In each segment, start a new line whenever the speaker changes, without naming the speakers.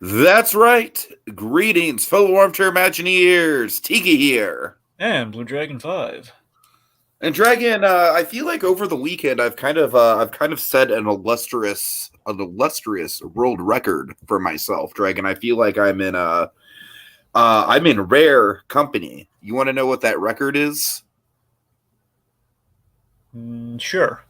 That's right. Greetings, fellow armchair Imagineers. Tiki here.
And Blue Dragon 5.
And Dragon, I feel like over the weekend I've kind of set an illustrious world record for myself, Dragon. I feel like I'm in rare company. You want to know what that record is?
Sure.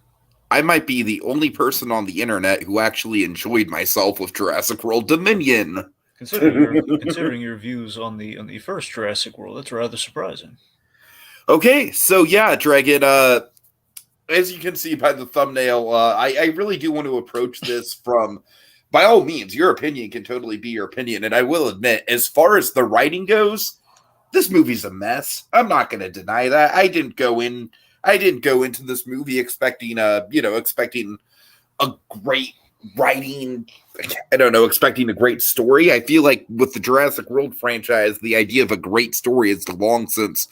I might be the only person on the internet who actually enjoyed myself with Jurassic World Dominion.
Considering your views on the first Jurassic World, that's rather surprising.
Okay, so yeah, Dragon, as you can see by the thumbnail, I really do want to approach this from, by all means, your opinion can totally be your opinion. And I will admit, as far as the writing goes, this movie's a mess. I'm not going to deny that. I didn't go into this movie expecting a great writing. I don't know, expecting a great story. I feel like with the Jurassic World franchise, the idea of a great story has long since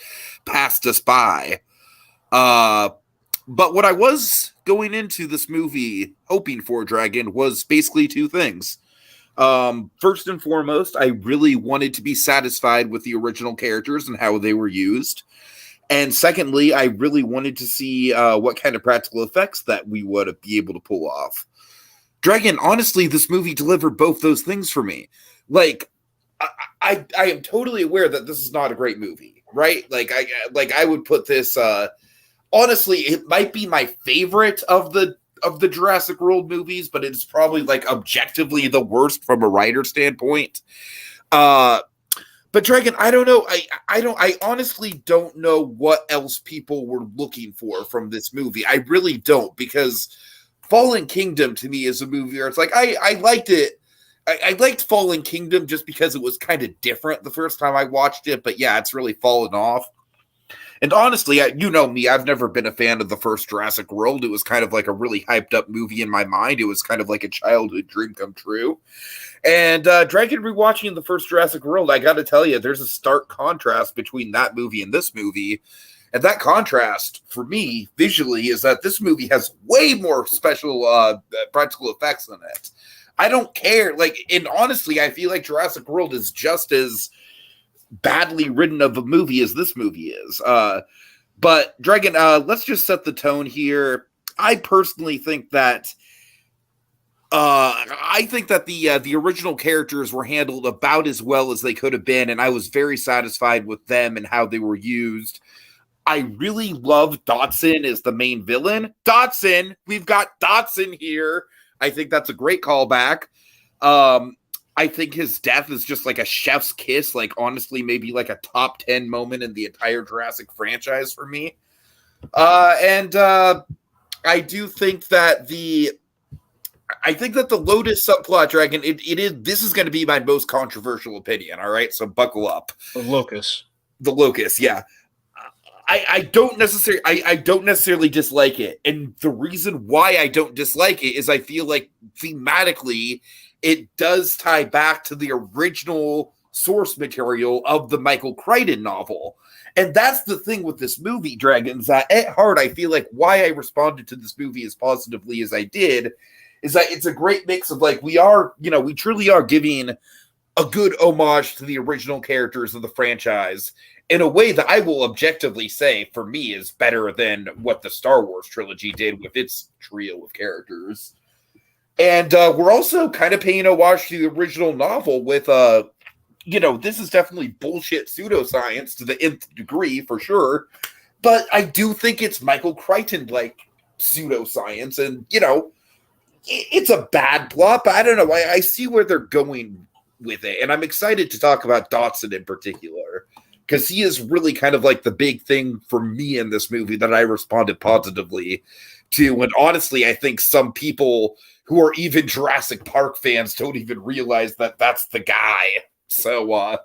passed us by. But what I was going into this movie hoping for, Dragon, was basically two things. First and foremost, I really wanted to be satisfied with the original characters and how they were used. And secondly, I really wanted to see what kind of practical effects that we would be able to pull off. Dragon, honestly, this movie delivered both those things for me. Like, I am totally aware that this is not a great movie, right? I would put this. Honestly, it might be my favorite of the Jurassic World movies, but it's probably like objectively the worst from a writer standpoint. But Dragon, I don't know. I honestly don't know what else people were looking for from this movie. I really don't, because Fallen Kingdom to me is a movie where it's like I liked it. I liked Fallen Kingdom just because it was kind of different the first time I watched it, but yeah, it's really fallen off. And honestly, you know me, I've never been a fan of the first Jurassic World. It was kind of like a really hyped up movie in my mind. It was kind of like a childhood dream come true. And Dragon, rewatching the first Jurassic World, I got to tell you, there's a stark contrast between that movie and this movie. And that contrast, for me, visually, is that this movie has way more special practical effects in it. I don't care. And honestly, I feel like Jurassic World is just as badly written of a movie as this movie is. But Dragon, let's just set the tone here. I personally think that the original characters were handled about as well as they could have been, and I was very satisfied with them and how they were used. I really love Dodson as the main villain. Dodson, we've got Dodson here. I think that's a great callback. I think his death is just like a chef's kiss, like honestly, maybe like a top 10 moment in the entire Jurassic franchise for me. And I do think that the Lotus subplot, Dragon, this is going to be my most controversial opinion. All right, so buckle up.
The
Locust, yeah. I don't necessarily dislike it, and the reason why I don't dislike it is I feel like thematically it does tie back to the original source material of the Michael Crichton novel. And that's the thing with this movie, Dragons, that at heart, I feel like why I responded to this movie as positively as I did is that it's a great mix of we truly are giving a good homage to the original characters of the franchise in a way that I will objectively say, for me, is better than what the Star Wars trilogy did with its trio of characters. And we're also kind of paying homage to the original novel with, this is definitely bullshit pseudoscience to the nth degree, for sure. But I do think it's Michael Crichton-like pseudoscience. And, it's a bad plot, but I don't know. I see where they're going with it. And I'm excited to talk about Dodson in particular, because he is really kind of like the big thing for me in this movie that I responded positively to. And honestly, I think some people who are even Jurassic Park fans don't even realize that that's the guy. So,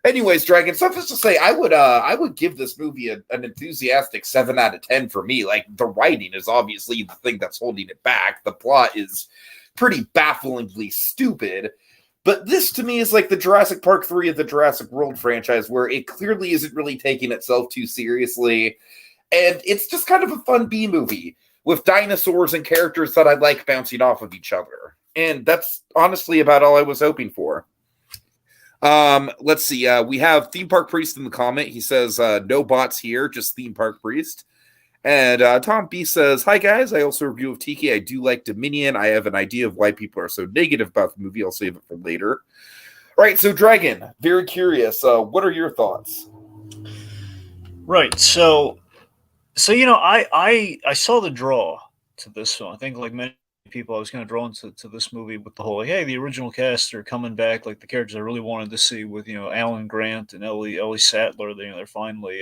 anyways, Dragon, suffice to say, I would give this movie an enthusiastic 7 out of 10 for me. Like, the writing is obviously the thing that's holding it back. The plot is pretty bafflingly stupid. But this, to me, is like the Jurassic Park 3 of the Jurassic World franchise, where it clearly isn't really taking itself too seriously. And it's just kind of a fun B movie with dinosaurs and characters that I like bouncing off of each other. And that's honestly about all I was hoping for. Let's see. We have Theme Park Priest in the comment. He says, no bots here, just Theme Park Priest. And Tom B says, hi guys, I also review of Tiki. I do like Dominion. I have an idea of why people are so negative about the movie. I'll save it for later. All right, so Dragon, very curious. What are your thoughts?
Right. So I saw the draw to this film. I think like many people, I was kind of drawn to this movie with the whole like, hey, the original cast are coming back, like the characters I really wanted to see with Alan Grant and Ellie Sattler. They're finally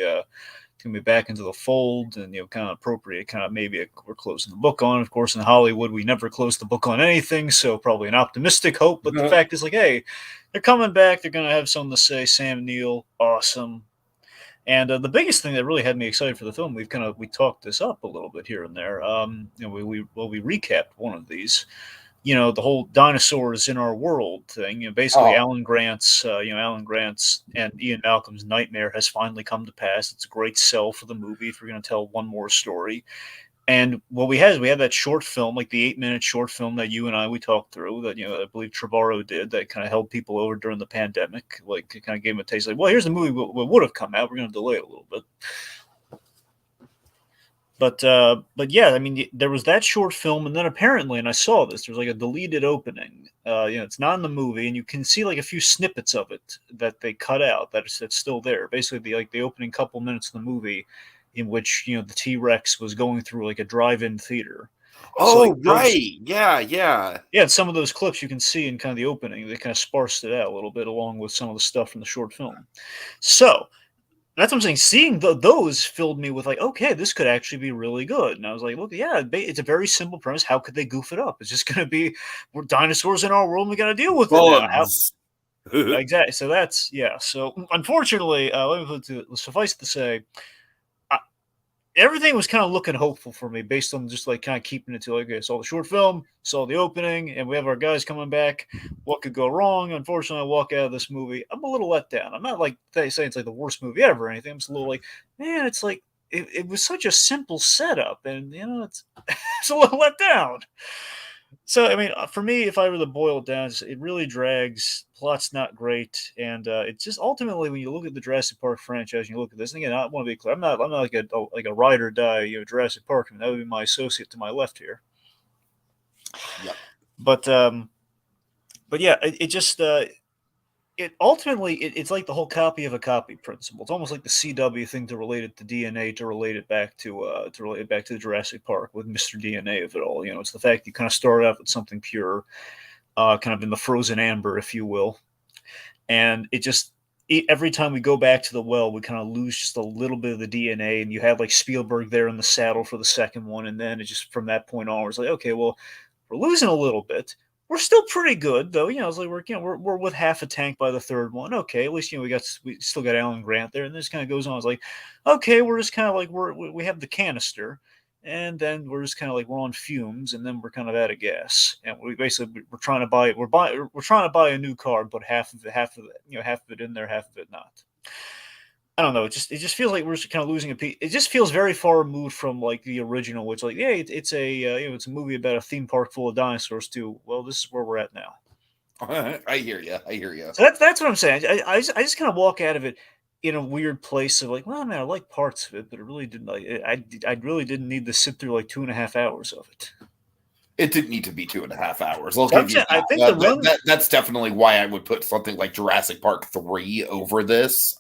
gonna be back into the fold, and kind of appropriate, kind of maybe we're closing the book on. Of course, in Hollywood, we never close the book on anything, so probably an optimistic hope. But the fact is, like, hey, they're coming back. They're gonna have something to say. Sam Neill, awesome. And the biggest thing that really had me excited for the film, we talked this up a little bit here and there. We recapped one of these. The whole dinosaurs in our world thing. Basically, Alan Grant's and Ian Malcolm's nightmare has finally come to pass. It's a great sell for the movie if we're going to tell one more story. And what we had is we had that short film, like the 8-minute short film that you and we talked through that, I believe Trevorrow did, that kind of held people over during the pandemic. Like, it kind of gave them a taste like, well, here's the movie what would have come out. We're going to delay it a little bit. But yeah, I mean, there was that short film, and then apparently, and I saw this, there's like a deleted opening. It's not in the movie, and you can see like a few snippets of it that they cut out that's still there. Basically, the opening couple minutes of the movie, in which the T-Rex was going through like a drive-in theater. So,
Oh, right, yeah.
Some of those clips you can see in kind of the opening. They kind of sparsed it out a little bit, along with some of the stuff from the short film. So that's what I'm saying. Seeing those filled me with like, okay, this could actually be really good. And I was like, look, yeah, it's a very simple premise. How could they goof it up? It's just going to be we're dinosaurs in our world. And we got to deal with it now. Exactly. So that's So unfortunately, suffice to say, everything was kind of looking hopeful for me based on just like kind of keeping it to like, okay, saw the short film, saw the opening, and we have our guys coming back. What could go wrong? Unfortunately, I walk out of this movie. I'm a little let down. I'm not like saying it's like the worst movie ever or anything. I'm just a little like, man, it's like it was such a simple setup, and it's it's a little let down. So, I mean, for me, if I were to boil it down, it really drags. Plot's not great, and it's just ultimately when you look at the Jurassic Park franchise, and you look at this. And again, I want to be clear. I'm not like a ride or die, Jurassic Park. I mean, that would be my associate to my left here.
Yeah.
But yeah, it just it ultimately it's like the whole copy of a copy principle. It's almost like the CW thing to relate it to DNA, to relate it back to the Jurassic Park with Mr. DNA of it all. It's the fact you kind of start out with something pure, kind of in the frozen amber, if you will, and every time we go back to the well, we kind of lose just a little bit of the DNA, and you have like Spielberg there in the saddle for the second one, and then it just from that point on, it's like, okay, well, we're losing a little bit. We're still pretty good though. It's like we're with half a tank by the third one. Okay, at least we still got Alan Grant there, and this kind of goes on. It's like, okay, we're just kind of like we have the canister, and then we're just kind of like we're on fumes, and then we're kind of out of gas, and we're trying to buy a new car, but half of it in there, half of it not. I don't know. It just feels like we're just kind of losing a piece. It just feels very far removed from like the original, which like it's a movie about a theme park full of dinosaurs too. Well, this is where we're at now.
I hear you.
So that's what I'm saying. I just kind of walk out of it in a weird place of like, well, man, I like parts of it, but it really didn't. I really didn't need to sit through like 2.5 hours of it.
It didn't need to be 2.5 hours. I'll give you that.
I think the run.
That's definitely why I would put something like Jurassic Park 3 over this.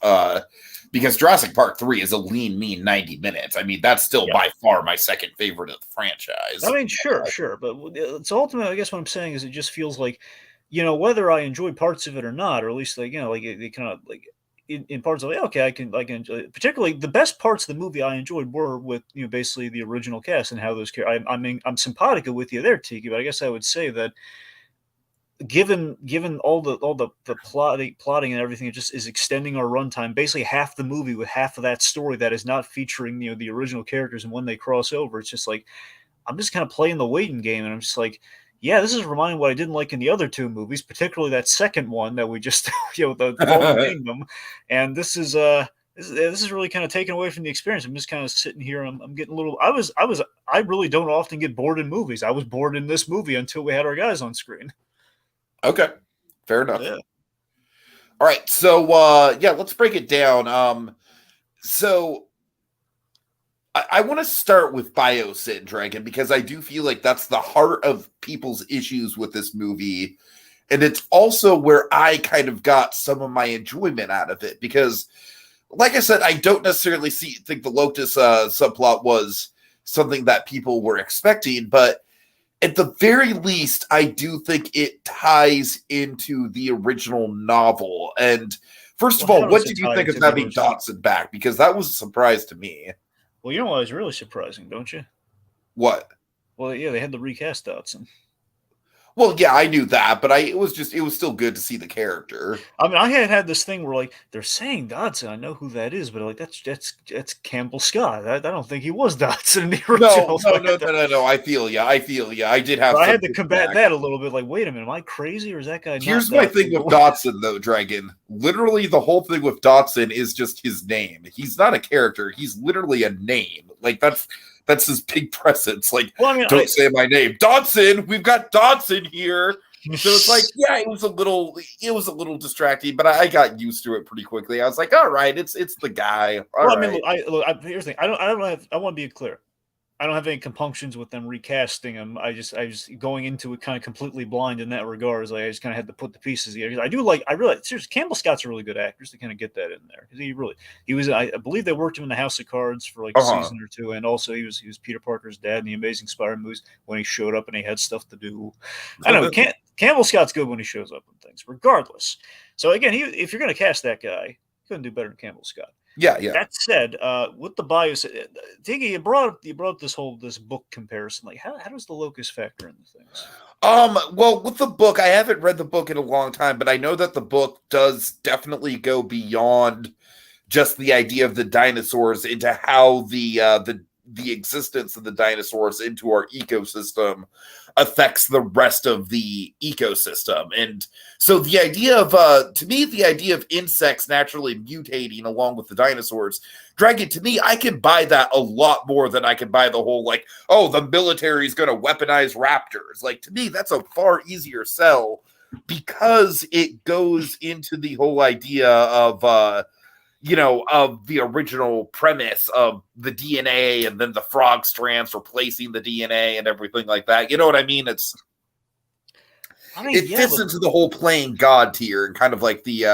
Because Jurassic Park 3 is a lean, mean 90 minutes. I mean, that's still by far my second favorite of the franchise.
I mean, sure. But it's ultimately, I guess what I'm saying is it just feels like, whether I enjoy parts of it or not, or at least like, like it kind of like in parts of it, okay, I can enjoy it. Particularly the best parts of the movie I enjoyed were with, basically the original cast and how those characters, I'm simpatico with you there, Tiki, but I guess I would say that given all the plotting and everything, it just is extending our runtime basically half the movie with half of that story that is not featuring the original characters, and when they cross over, it's just like I'm just kind of playing the waiting game, and I'm just like, yeah, this is reminding what I didn't like in the other two movies, particularly that second one that we just the Fallen Kingdom, and this is this is really kind of taken away from the experience. I'm just kind of sitting here. I'm getting a little. I really don't often get bored in movies. I was bored in this movie until we had our guys on screen.
Okay, fair enough.
Yeah.
All right, so yeah, let's break it down. So I want to start with Tiki and Dragon because I do feel like that's the heart of people's issues with this movie. And it's also where I kind of got some of my enjoyment out of it because, like I said, I don't necessarily think the Lotus subplot was something that people were expecting, but at the very least, I do think it ties into the original novel. And first of all, what did you think of having Dodson back? Because that was a surprise to me.
Well, you know what was really surprising, don't you?
What?
Well, yeah, they had to recast Dodson.
Well, yeah, I knew that, but it was still good to see the character.
I mean, I had this thing where like they're saying Dodson, I know who that is, but like that's Campbell Scott. I don't think he was Dodson in the original.
No. I feel you. I did have.
I had to combat that a little bit. Like, wait a minute, am I crazy or is that guy?
Here's my thing with Dodson, though, Dragon. Literally, the whole thing with Dodson is just his name. He's not a character. He's literally a name. Like that's his big presence. Like, well, I mean, don't say my name, Dodson. We've got Dodson here. So it's like, yeah, it was a little distracting, but I got used to it pretty quickly. I was like, all right, it's the guy. All right.
I mean, here's the thing. I want to be clear. I don't have any compunctions with them recasting him. I just going into it kind of completely blind in that regard. Like I just kind of had to put the pieces together. I realize seriously, Campbell Scott's a really good actor just to kind of get that in there because he was. I believe they worked him in the House of Cards for like a season or two, and also he was Peter Parker's dad in the Amazing Spider-Man movies when he showed up and he had stuff to do. I know Campbell Scott's good when he shows up and things, regardless. So again, if you're going to cast that guy, you couldn't do better than Campbell Scott.
Yeah.
That said, with the bias, Tiki, you brought up this book comparison. Like, how does the locust factor into things?
Well, with the book, I haven't read the book in a long time, but I know that the book does definitely go beyond just the idea of the dinosaurs into how the existence of the dinosaurs into our ecosystem affects the rest of the ecosystem. And so the idea of to me, the idea of insects naturally mutating along with the dinosaurs, Dragon, to me, I can buy that a lot more than I can buy the whole like, oh, the military is going to weaponize raptors. Like, to me, that's a far easier sell because it goes into the whole idea of of the original premise of the DNA and then the frog strands replacing the DNA and everything like that. You know what I mean? It fits into the whole playing God tier and kind of like the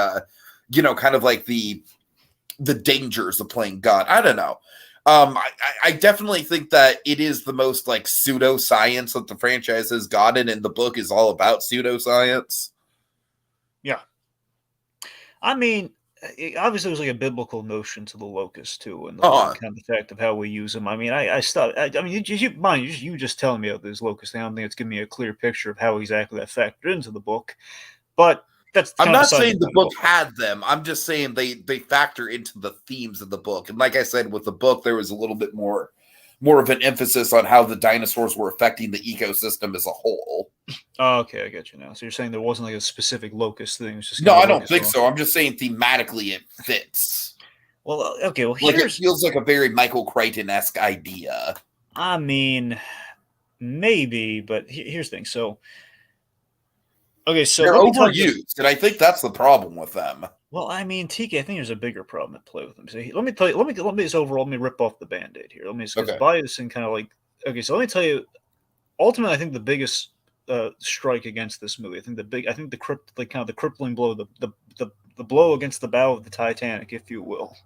the dangers of playing God. I don't know. I definitely think that it is the most like pseudoscience that the franchise has gotten, and the book is all about pseudoscience.
Yeah. I mean, obviously there's like a biblical notion to the locust too, and the kind of the fact of how we use them. I mean, I mean, you just telling me about this locust. I don't think it's giving me a clear picture of how exactly that factored into the book. But I'm
not saying the book had them. I'm just saying they factor into the themes of the book. And like I said, with the book, there was a little bit more of an emphasis on how the dinosaurs were affecting the ecosystem as a whole.
Oh, okay, I get you now. So you're saying there wasn't like a specific locust thing? It was just
no, I don't think so. I'm just saying thematically it fits.
Well, okay. Well,
like it feels like a very Michael Crichton-esque idea.
I mean, maybe, but here's the thing. So, okay, so
they're overused, and I think that's the problem with them.
Well, I mean, Tiki, I think there's a bigger problem at play with them. So let me tell you. Let me just overall. Let me rip off the Band-Aid here. Let me just bias and kind of like. Okay, so let me tell you. Ultimately, I think the biggest strike against this movie. I think the crippling blow, the blow against the bow of the Titanic, if you will,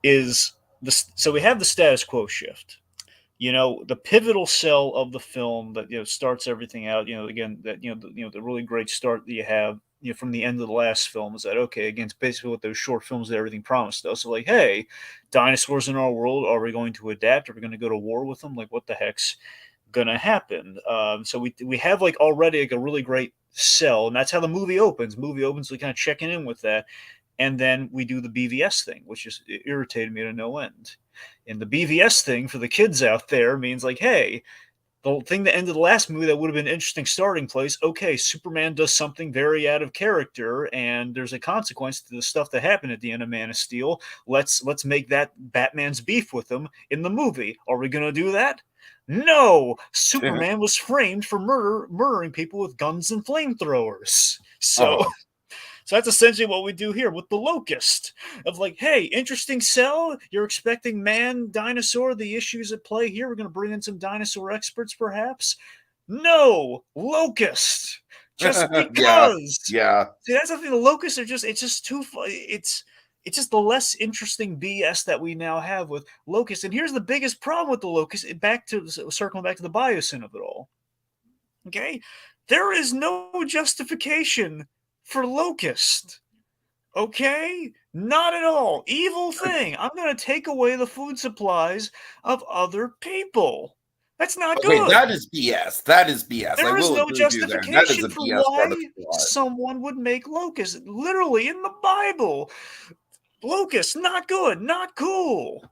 is this. So we have the status quo shift. The pivotal cell of the film that starts everything out. Again, that the really great start that you have. From the end of the last film is that okay? Again, it's basically what those short films that everything promised us. So like, hey, dinosaurs in our world, are we going to adapt? Are we going to go to war with them? Like, what the heck's gonna happen? So we have like already like a really great sell, and that's how the movie opens. Movie opens, we kind of checking in with that, and then we do the BVS thing, which just irritated me to no end. And the BVS thing for the kids out there means like, hey, the thing that ended the last movie that would have been an interesting starting place. Okay, Superman does something very out of character, and there's a consequence to the stuff that happened at the end of Man of Steel. Let's make that Batman's beef with him in the movie. Are we gonna do that? No, Superman was framed for murdering people with guns and flamethrowers. So
Uh-huh.
so that's essentially what we do here with the Locust. Of like, hey, interesting cell. You're expecting man, dinosaur, the issues at play here. We're going to bring in some dinosaur experts, perhaps. No, Locust. Just
Yeah,
because.
yeah.
See, that's the thing. The Locusts are it's just too. It's just the less interesting BS that we now have with Locust. And here's the biggest problem with the Locust. Circling back to the biosyn of it all. Okay, there is no justification for Locust. Okay? Not at all. Evil thing. I'm going to take away the food supplies of other people. That's not
Okay,
good.
that is BS. That is BS. I
There is
will
no
agree with you there. That is a
justification for
BS part of
why
the plot.
someone would make Locust. Literally in the Bible. Locust, not good, not cool.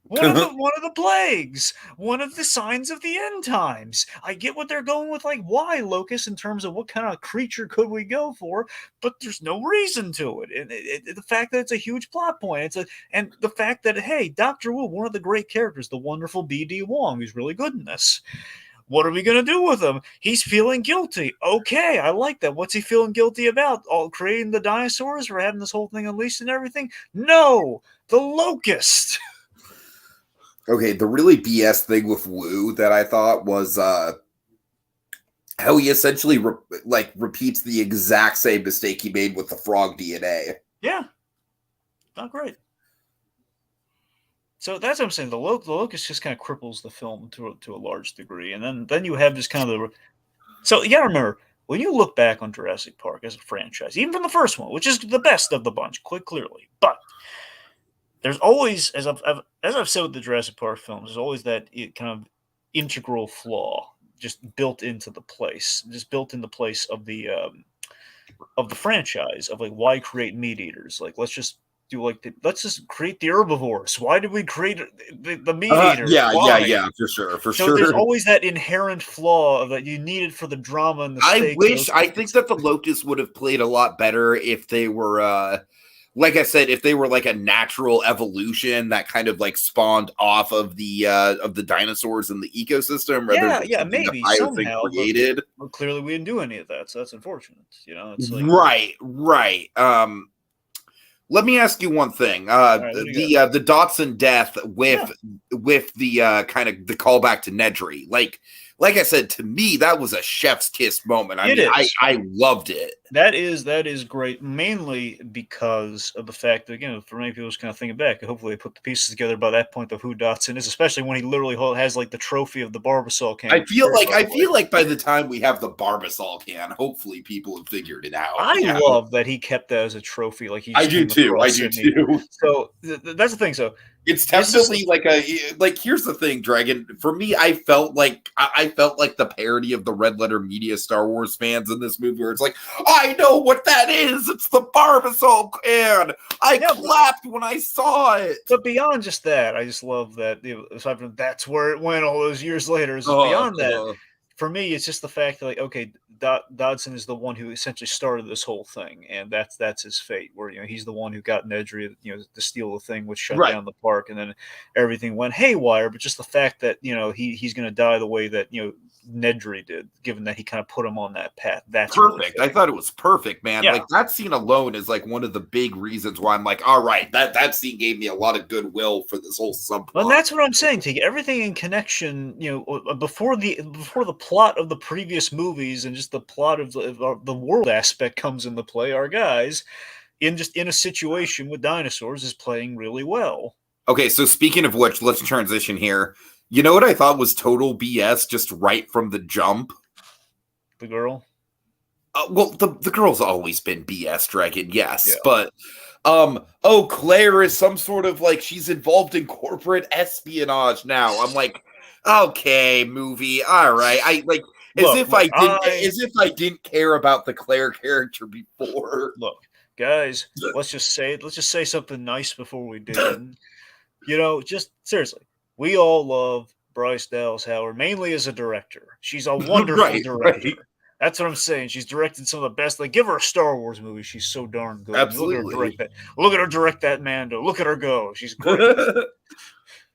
One of the plagues, one of the signs of the end times. I get what they're going with, like why Locust in terms of what kind of creature could we go for, but there's no reason to it. And the fact that it's a huge plot point, and the fact that hey, Doctor Wu, one of the great characters, the wonderful B.D. Wong, who's really good in this. What are we going to do with him? He's feeling guilty. Okay, I like that. What's he feeling guilty about? All creating the dinosaurs for having this whole thing unleashed and everything? No, the Locust.
Okay, the really BS thing with Wu that I thought was how he essentially repeats the exact same mistake he made with the frog DNA.
Yeah, not great. So that's what I'm saying. The Locust just kind of cripples the film to a large degree, and then you have just kind of the. So you got to remember when you look back on Jurassic Park as a franchise, even from the first one, which is the best of the bunch, quite clearly, but there's always, as I've said with the Jurassic Park films, there's always that kind of integral flaw just built into the place of the franchise of like why create meat eaters? Like let's just create the herbivores. Why did we create the meat eaters? Why?
Yeah, for
So there's
sure.
always that inherent flaw that you needed for the drama and the stakes.
I think that the Locusts would have played a lot better if they were like I said, if they were like a natural evolution that kind of like spawned off of the dinosaurs in the ecosystem rather than something
maybe
that
somehow
created.
But clearly we didn't do any of that, so that's unfortunate. It's like
Right. Let me ask you one thing.
right,
The Dotson death with the kind of the callback to Nedry. Like I said, to me, that was a chef's kiss moment. I loved it.
That is great, mainly because of the fact that, again, for many people just kind of thinking back, hopefully they put the pieces together by that point of who Dotson is, especially when he literally has like the trophy of the Barbasol can.
I feel like by the time we have the Barbasol can, hopefully people have figured it out.
I love that he kept that as a trophy. Like
I do too.
So that's the thing. So
it's definitely here's the thing, Dragon. For me, I felt like the parody of the Red Letter Media Star Wars fans in this movie, where it's like, I know what that is. It's the Barbasol can. I clapped when I saw it.
But beyond just that, I just love that. Aside from that's where it went all those years later. Beyond that, for me, it's just the fact that, like, okay, Dodson is the one who essentially started this whole thing, and that's his fate. Where he's the one who got Nedry, to steal the thing, which shut down the park, and then everything went haywire. But just the fact that he's going to die the way that Nedry did, given that he kind of put him on that path. That's
perfect.
Really
I thought it was perfect, man.
Yeah.
Like that scene alone is like one of the big reasons why I'm like, all right, that scene gave me a lot of goodwill for this whole subplot.
Well, that's what I'm saying, Tiki. Everything in connection, before the plot of the previous movies and just the plot of the world aspect comes into play. Our guys, in a situation with dinosaurs, is playing really well.
Okay, so speaking of which, let's transition here. You know what I thought was total BS just right from the jump?
The girl?
Well, the girl's always been BS, Dragon, yes.
Yeah.
But, Claire is some sort of, like, she's involved in corporate espionage now. I'm like, okay, movie, all right. As if I didn't care about the Claire character before.
Look, guys, let's just say something nice before we dig in. Just seriously. We all love Bryce Dallas Howard mainly as a director. She's a wonderful
Right,
director.
right.
That's what I'm saying. She's directed some of the best. Like, give her a Star Wars movie. She's so darn good. I mean, look at her direct
Absolutely.
that. Look at her direct that Mando. Look at her go. She's great.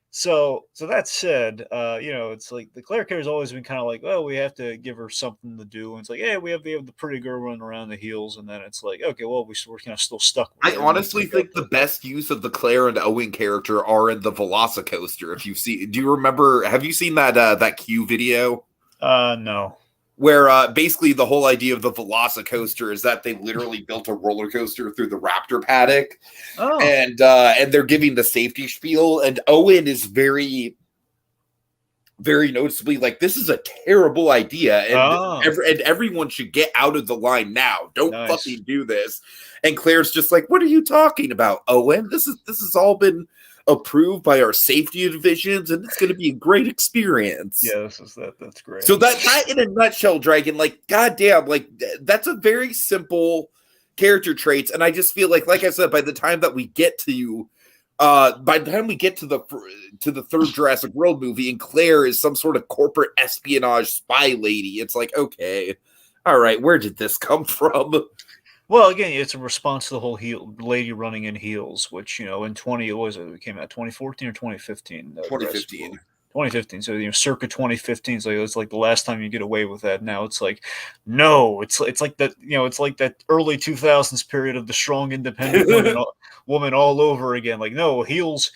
So that said, it's like the Claire character's always been kind of like, well, we have to give her something to do. And it's like, yeah, we have the pretty girl running around the heels, and then it's like, okay, well, we're kind of still stuck with
I
her.
honestly think the best use of the Claire and Owen character are in the Velocicoaster. If you see, do you remember? Have you seen that Q video?
No.
Where basically the whole idea of the Velocicoaster is that they literally built a roller coaster through the raptor paddock, and they're giving the safety spiel, and Owen is very, very noticeably like, this is a terrible idea, and everyone should get out of the line now. Don't fucking do this. And Claire's just like, what are you talking about, Owen? This has all been approved by our safety divisions, and it's going to be a great experience.
Yeah, that's great.
So that in a nutshell, Dragon, like, goddamn, like, that's a very simple character traits, and I just feel like I said, by the time we get to the third Jurassic World movie, and Claire is some sort of corporate espionage spy lady, it's like, okay, all right, where did this come from?
Well, again, it's a response to the whole lady running in heels, which, in it came out 2014 or 2015?
2015.
2015. So, circa 2015. So it's like the last time you get away with that. Now it's like, no, it's like that, it's like that early 2000s period of the strong, independent woman all over again. Like, no, heels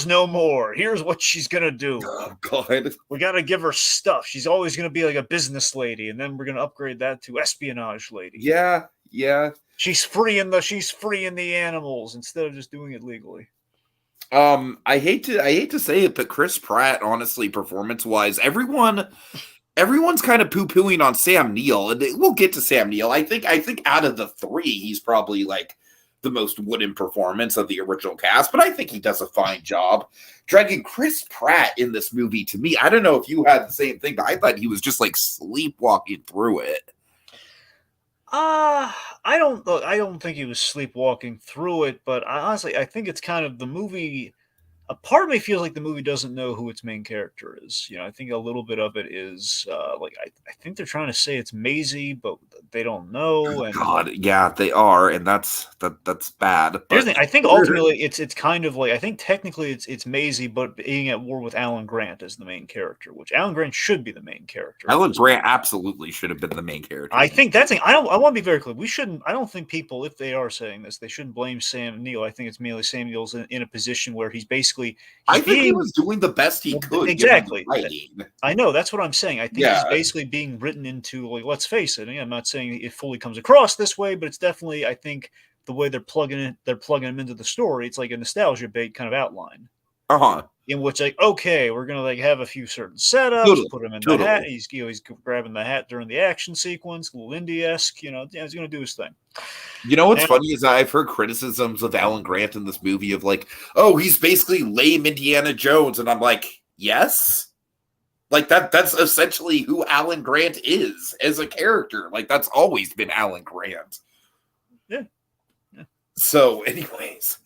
no more. Here's what she's going to do.
Oh, God.
We got to give her stuff. She's always going to be like a business lady. And then we're going to upgrade that to espionage lady.
Yeah. Yeah.
She's free in the animals instead of just doing it legally.
I hate to say it, but Chris Pratt, honestly, performance-wise, everyone's kind of poo-pooing on Sam Neill, and we'll get to Sam Neill. I think out of the three, he's probably like the most wooden performance of the original cast, but I think he does a fine job. Dragging Chris Pratt in this movie, to me, I don't know if you had the same thing, but I thought he was just like sleepwalking through it.
I don't think he was sleepwalking through it, but honestly, I think it's kind of the movie. A part of me feels like the movie doesn't know who its main character is. I think a little bit of it is I think they're trying to say it's Maisie, but they don't know. And
God, yeah, they are, and that's bad. But
here's the thing, I think ultimately it's kind of like, I think technically it's Maisie, but being at war with Alan Grant as the main character, which Alan Grant should be the main character.
Alan Grant absolutely should have been the main character.
I think that's. I want to be very clear. We shouldn't. I don't think people, if they are saying this, they shouldn't blame Sam Neill. I think it's merely Sam Neill's in a position where he's basically.
I think he was doing the best he could.
Exactly. I know, that's what I'm saying. I think he's basically being written into, like, let's face it. I'm not saying it fully comes across this way, but it's definitely, I think, the way they're plugging him into the story. It's like a nostalgia bait kind of outline. In which, like, okay, we're gonna like have a few certain setups, put him in the hat. He's grabbing the hat during the action sequence, a little indie-esque. He's gonna do his thing.
What's funny is I've heard criticisms of Alan Grant in this movie of like, oh, he's basically lame Indiana Jones, and I'm like, yes, like that's essentially who Alan Grant is as a character. Like, that's always been Alan Grant.
Yeah.
So, anyways,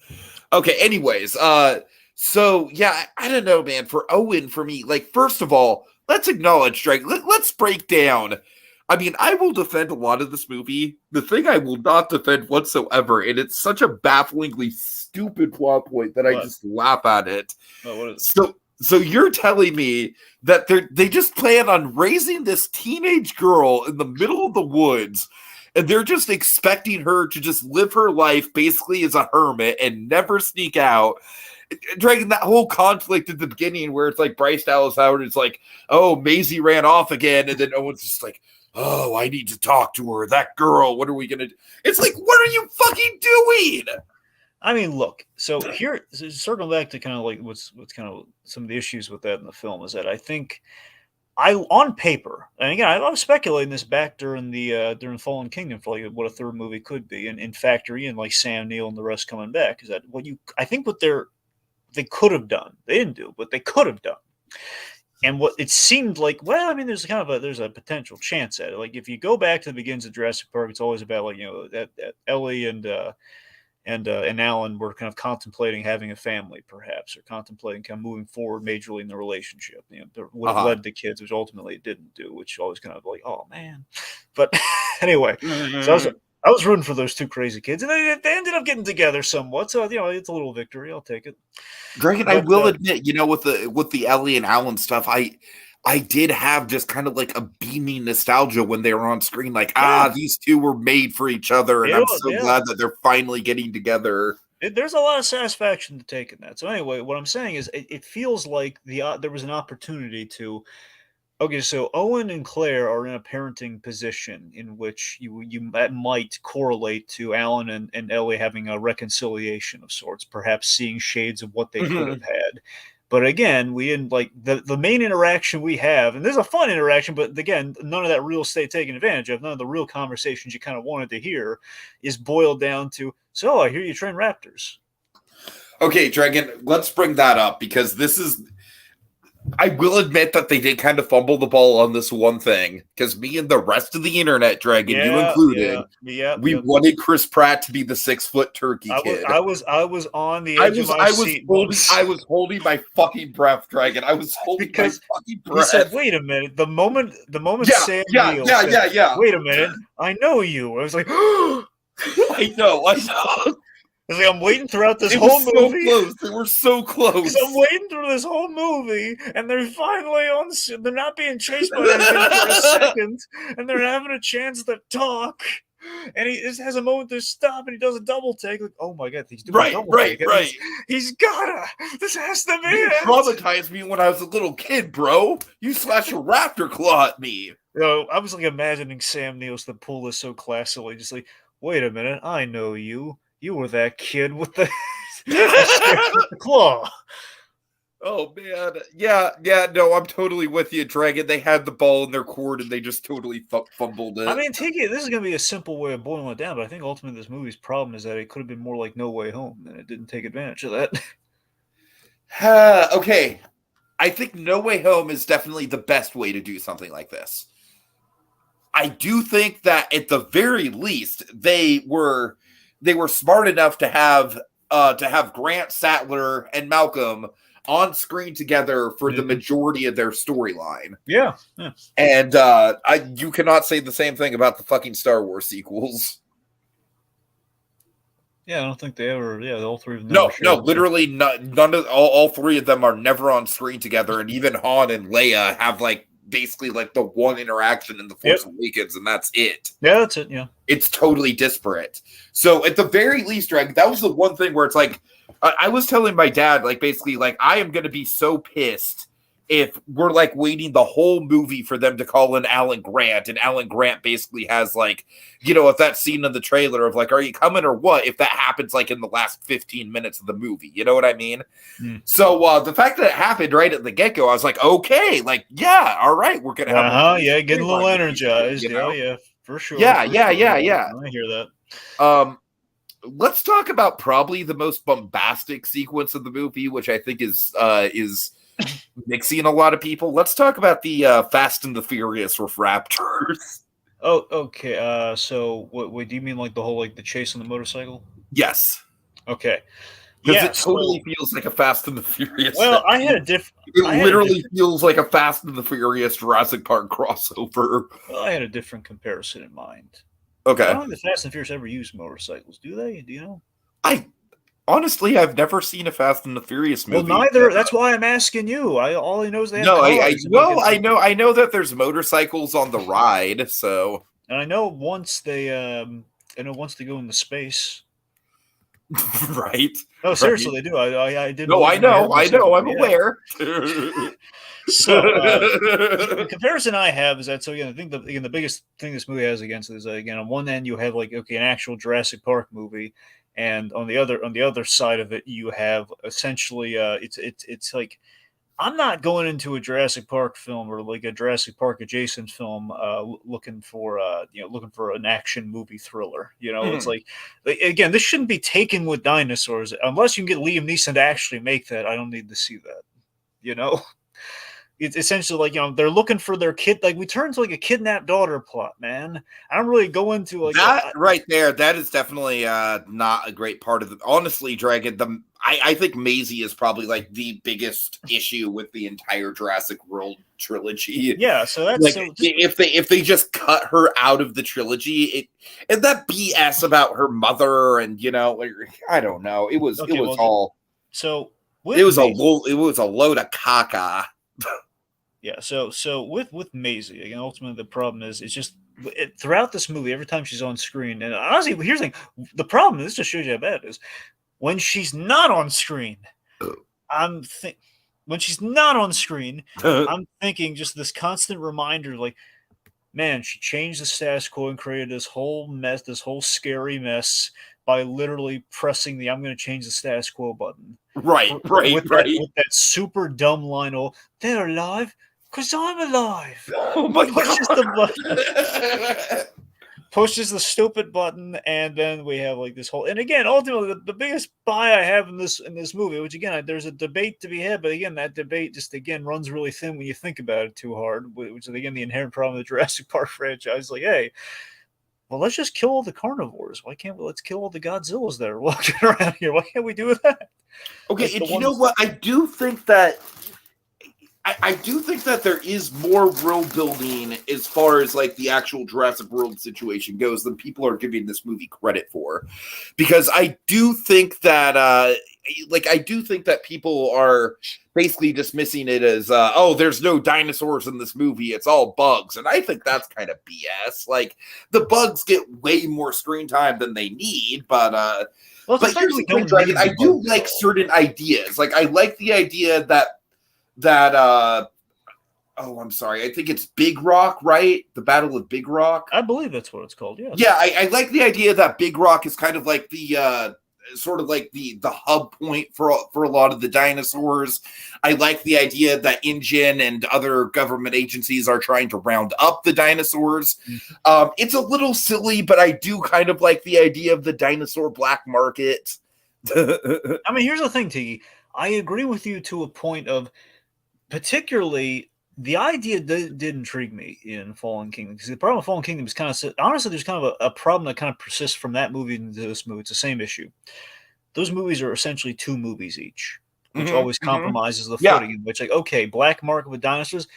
so, yeah, I don't know, man. For Owen, for me, like, first of all, let's acknowledge, Drake. Let's break down. I mean, I will defend a lot of this movie. The thing I will not defend whatsoever, and it's such a bafflingly stupid plot point that I just laugh at it.
What is
it? So you're telling me that they just plan on raising this teenage girl in the middle of the woods, and they're just expecting her to just live her life basically as a hermit and never sneak out. Dragging that whole conflict at the beginning where it's like Bryce Dallas Howard is like, oh, Maisie ran off again, and then Owen's just like, oh, I need to talk to her. That girl, what are we going to do? It's like, what are you fucking doing?
I mean, look, so here, circling back to kind of like what's kind of some of the issues with that in the film is that I think on paper, and again, I was speculating this back during during Fallen Kingdom for like what a third movie could be, and in factory and like Sam Neill and the rest coming back, is that I think what they could have done. They didn't do, but they could have done. And what it seemed like, well, I mean, there's a potential chance at it. Like, if you go back to the beginnings of Jurassic Park, it's always about, like, that Ellie and and Alan were kind of contemplating having a family, perhaps, or contemplating kind of moving forward majorly in the relationship. Would have led to kids, which ultimately it didn't do, which always kind of like, oh man. But anyway, so I was rooting for those two crazy kids, and they ended up getting together somewhat. So it's a little victory. I'll take it.
Dragon, I will admit, with the Ellie and Alan stuff, I did have just kind of like a beaming nostalgia when they were on screen. Like, these two were made for each other, and I'm so glad that they're finally getting together.
There's a lot of satisfaction to take in that. So anyway, what I'm saying is, it feels like there was an opportunity to. Okay, so Owen and Claire are in a parenting position in which that might correlate to Alan and Ellie having a reconciliation of sorts, perhaps seeing shades of what they could have had. But again, we didn't like the main interaction we have, and there's a fun interaction, but again, none of that real estate taken advantage of. None of the real conversations you kind of wanted to hear is boiled down to, so I hear you train raptors.
Okay, Dragon, let's bring that up because this is. I will admit that they did kind of fumble the ball on this one thing because me and the rest of the internet, Dragon, you included, we wanted Chris Pratt to be the 6-foot turkey kid.
I was on the edge of my seat.
I was holding my fucking breath, Dragon. I was holding my fucking breath.
He said, "Wait a minute." The moment Sam Neill said, "Wait a minute, I know you." I was like,
I know.
It's like I'm waiting throughout this whole movie.
Close. They were so close.
I'm waiting through this whole movie, and they're finally on. They're not being chased by anything for a second, and they're having a chance to talk. And he just has a moment to stop, and he does a double take. Like, oh my god, he's doing a double take.
Right.
He's gotta. This has to be
it.
It
traumatized me when I was a little kid, bro. You slashed a raptor claw at me.
I was like imagining Sam Neill to pull this so classily, just like, wait a minute, I know you. You were that kid with the, with the claw.
Oh man, yeah. No, I'm totally with you, Dragon. They had the ball in their court and they just totally fumbled it.
I mean, Tiki, this is going to be a simple way of boiling it down, but I think ultimately this movie's problem is that it could have been more like No Way Home, and it didn't take advantage of that.
Okay, I think No Way Home is definitely the best way to do something like this. I do think that at the very least they were smart enough to have Grant, Sattler, and Malcolm on screen together for the majority of their storyline.
Yeah.
And you cannot say the same thing about the fucking Star Wars sequels.
Yeah, I don't think they ever. Yeah, all three of them.
No, literally none of all three of them are never on screen together, and even Han and Leia have basically the one interaction in The Force Awakens, and that's it.
Yeah, that's it. Yeah,
it's totally disparate. So at the very least, Greg, that was the one thing where it's like, I was telling my dad, basically, I am going to be so pissed if we're waiting the whole movie for them to call in Alan Grant, and Alan Grant basically has if that scene in the trailer of are you coming or what, if that happens in the last 15 minutes of the movie, you know what I mean? So the fact that it happened right at the get-go, I was like, okay, yeah, all right, we're gonna have
getting a little energized, yeah, for sure.
Yeah.
I hear
that. Let's talk about probably the most bombastic sequence of the movie, which I think is mixing a lot of people. Let's talk about the Fast and the Furious with raptors.
Oh, okay. So, what do you mean, the whole the chase on the motorcycle?
Yes.
Okay.
Because it totally feels like a Fast and the Furious.
Well, I had a different.
It literally feels like a Fast and the Furious Jurassic Park crossover.
Well, I had a different comparison in mind.
Okay.
I don't think the Fast and Furious ever use motorcycles, do they? Do you know?
Honestly, I've never seen a Fast and the Furious movie.
Well, neither. That's why I'm asking you. All I know is they have
cars. I know that there's motorcycles on the ride. So,
and I know once they go into space.
Right.
No, seriously, they do. I did.
No, I know. I'm aware.
So the comparison I have is that I think the biggest thing this movie has against it is on one end you have an actual Jurassic Park movie, and on the other side of it you have essentially it's I'm not going into a Jurassic Park film or a Jurassic Park adjacent film looking for an action movie thriller. It's again, this shouldn't be taken with dinosaurs unless you can get Liam Neeson to actually make that. I don't need to see that. it's essentially like, they're looking for their kid. Like, we turn to like a kidnapped daughter plot, man. I don't really go into like
that right there. That is definitely not a great part of it. Honestly, Dragon, I think Maisie is probably like the biggest issue with the entire Jurassic World trilogy.
Yeah, so that's
like
so
if they just cut her out of the trilogy, and that BS about her mother, and I don't know. It was all
so
it was a load of caca.
Yeah, so with Maisie, again, ultimately the problem is it's just throughout this movie, every time she's on screen, and honestly, here's the thing: the problem, this just shows you how bad it is. When she's not on screen, when she's not on screen, I'm thinking just this constant reminder, like, man, she changed the status quo and created this whole mess, this whole scary mess by literally pressing the "I'm going to change the status quo" button.
Right.
With that super dumb line, "Oh, they're alive because I'm alive."
Oh my
God. Pushes the stupid button, and then we have like this whole. And again, ultimately, the biggest buy I have in this movie, which again, there's a debate to be had, but again, that debate just runs really thin when you think about it too hard. Which is again the inherent problem of the Jurassic Park franchise. Like, hey, well, let's just kill all the carnivores. Why can't we? Let's kill all the Godzillas that are walking around here. Why can't we do that?
Okay, and you know what? I do think that there is more world building as far as like the actual Jurassic World situation goes than people are giving this movie credit for, because I do think that people are basically dismissing it as there's no dinosaurs in this movie, it's all bugs, and I think that's kind of BS. Like, the bugs get way more screen time than they need, but here's the thing, Dragon. I do like certain ideas. Like, I like the idea that I'm sorry, I think it's Big Rock, right? The Battle of Big Rock.
I believe that's what it's called. Yeah.
Yeah, I like the idea that Big Rock is kind of like the sort of like the hub point for a lot of the dinosaurs. I like the idea that InGen and other government agencies are trying to round up the dinosaurs. Mm-hmm. It's a little silly, but I do kind of like the idea of the dinosaur black market.
I mean, here's the thing, Tiki. I agree with you to a point of, particularly, the idea did intrigue me in Fallen Kingdom, because the problem with Fallen Kingdom is kind of, honestly, there's kind of a problem that kind of persists from that movie into this movie. It's the same issue. Those movies are essentially 2 movies each, which always compromises the footing. In which, like, okay, Black Market with dinosaurs,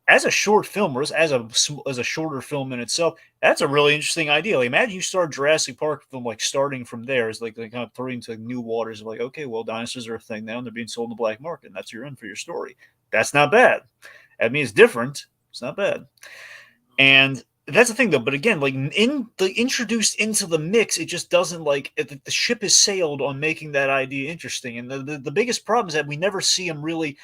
as a short film, or as a shorter film in itself, that's a really interesting idea. Like, imagine you start Jurassic Park film, like, starting from there, is like kind of throwing into new waters of like, okay, well, dinosaurs are a thing now, and they're being sold in the black market, and that's your in for your story. That's not bad. I mean, it's different. It's not bad. And that's the thing, though. But again, like, introduced into the mix, it just doesn't, like, the ship has sailed on making that idea interesting. And the biggest problem is that we never see him really.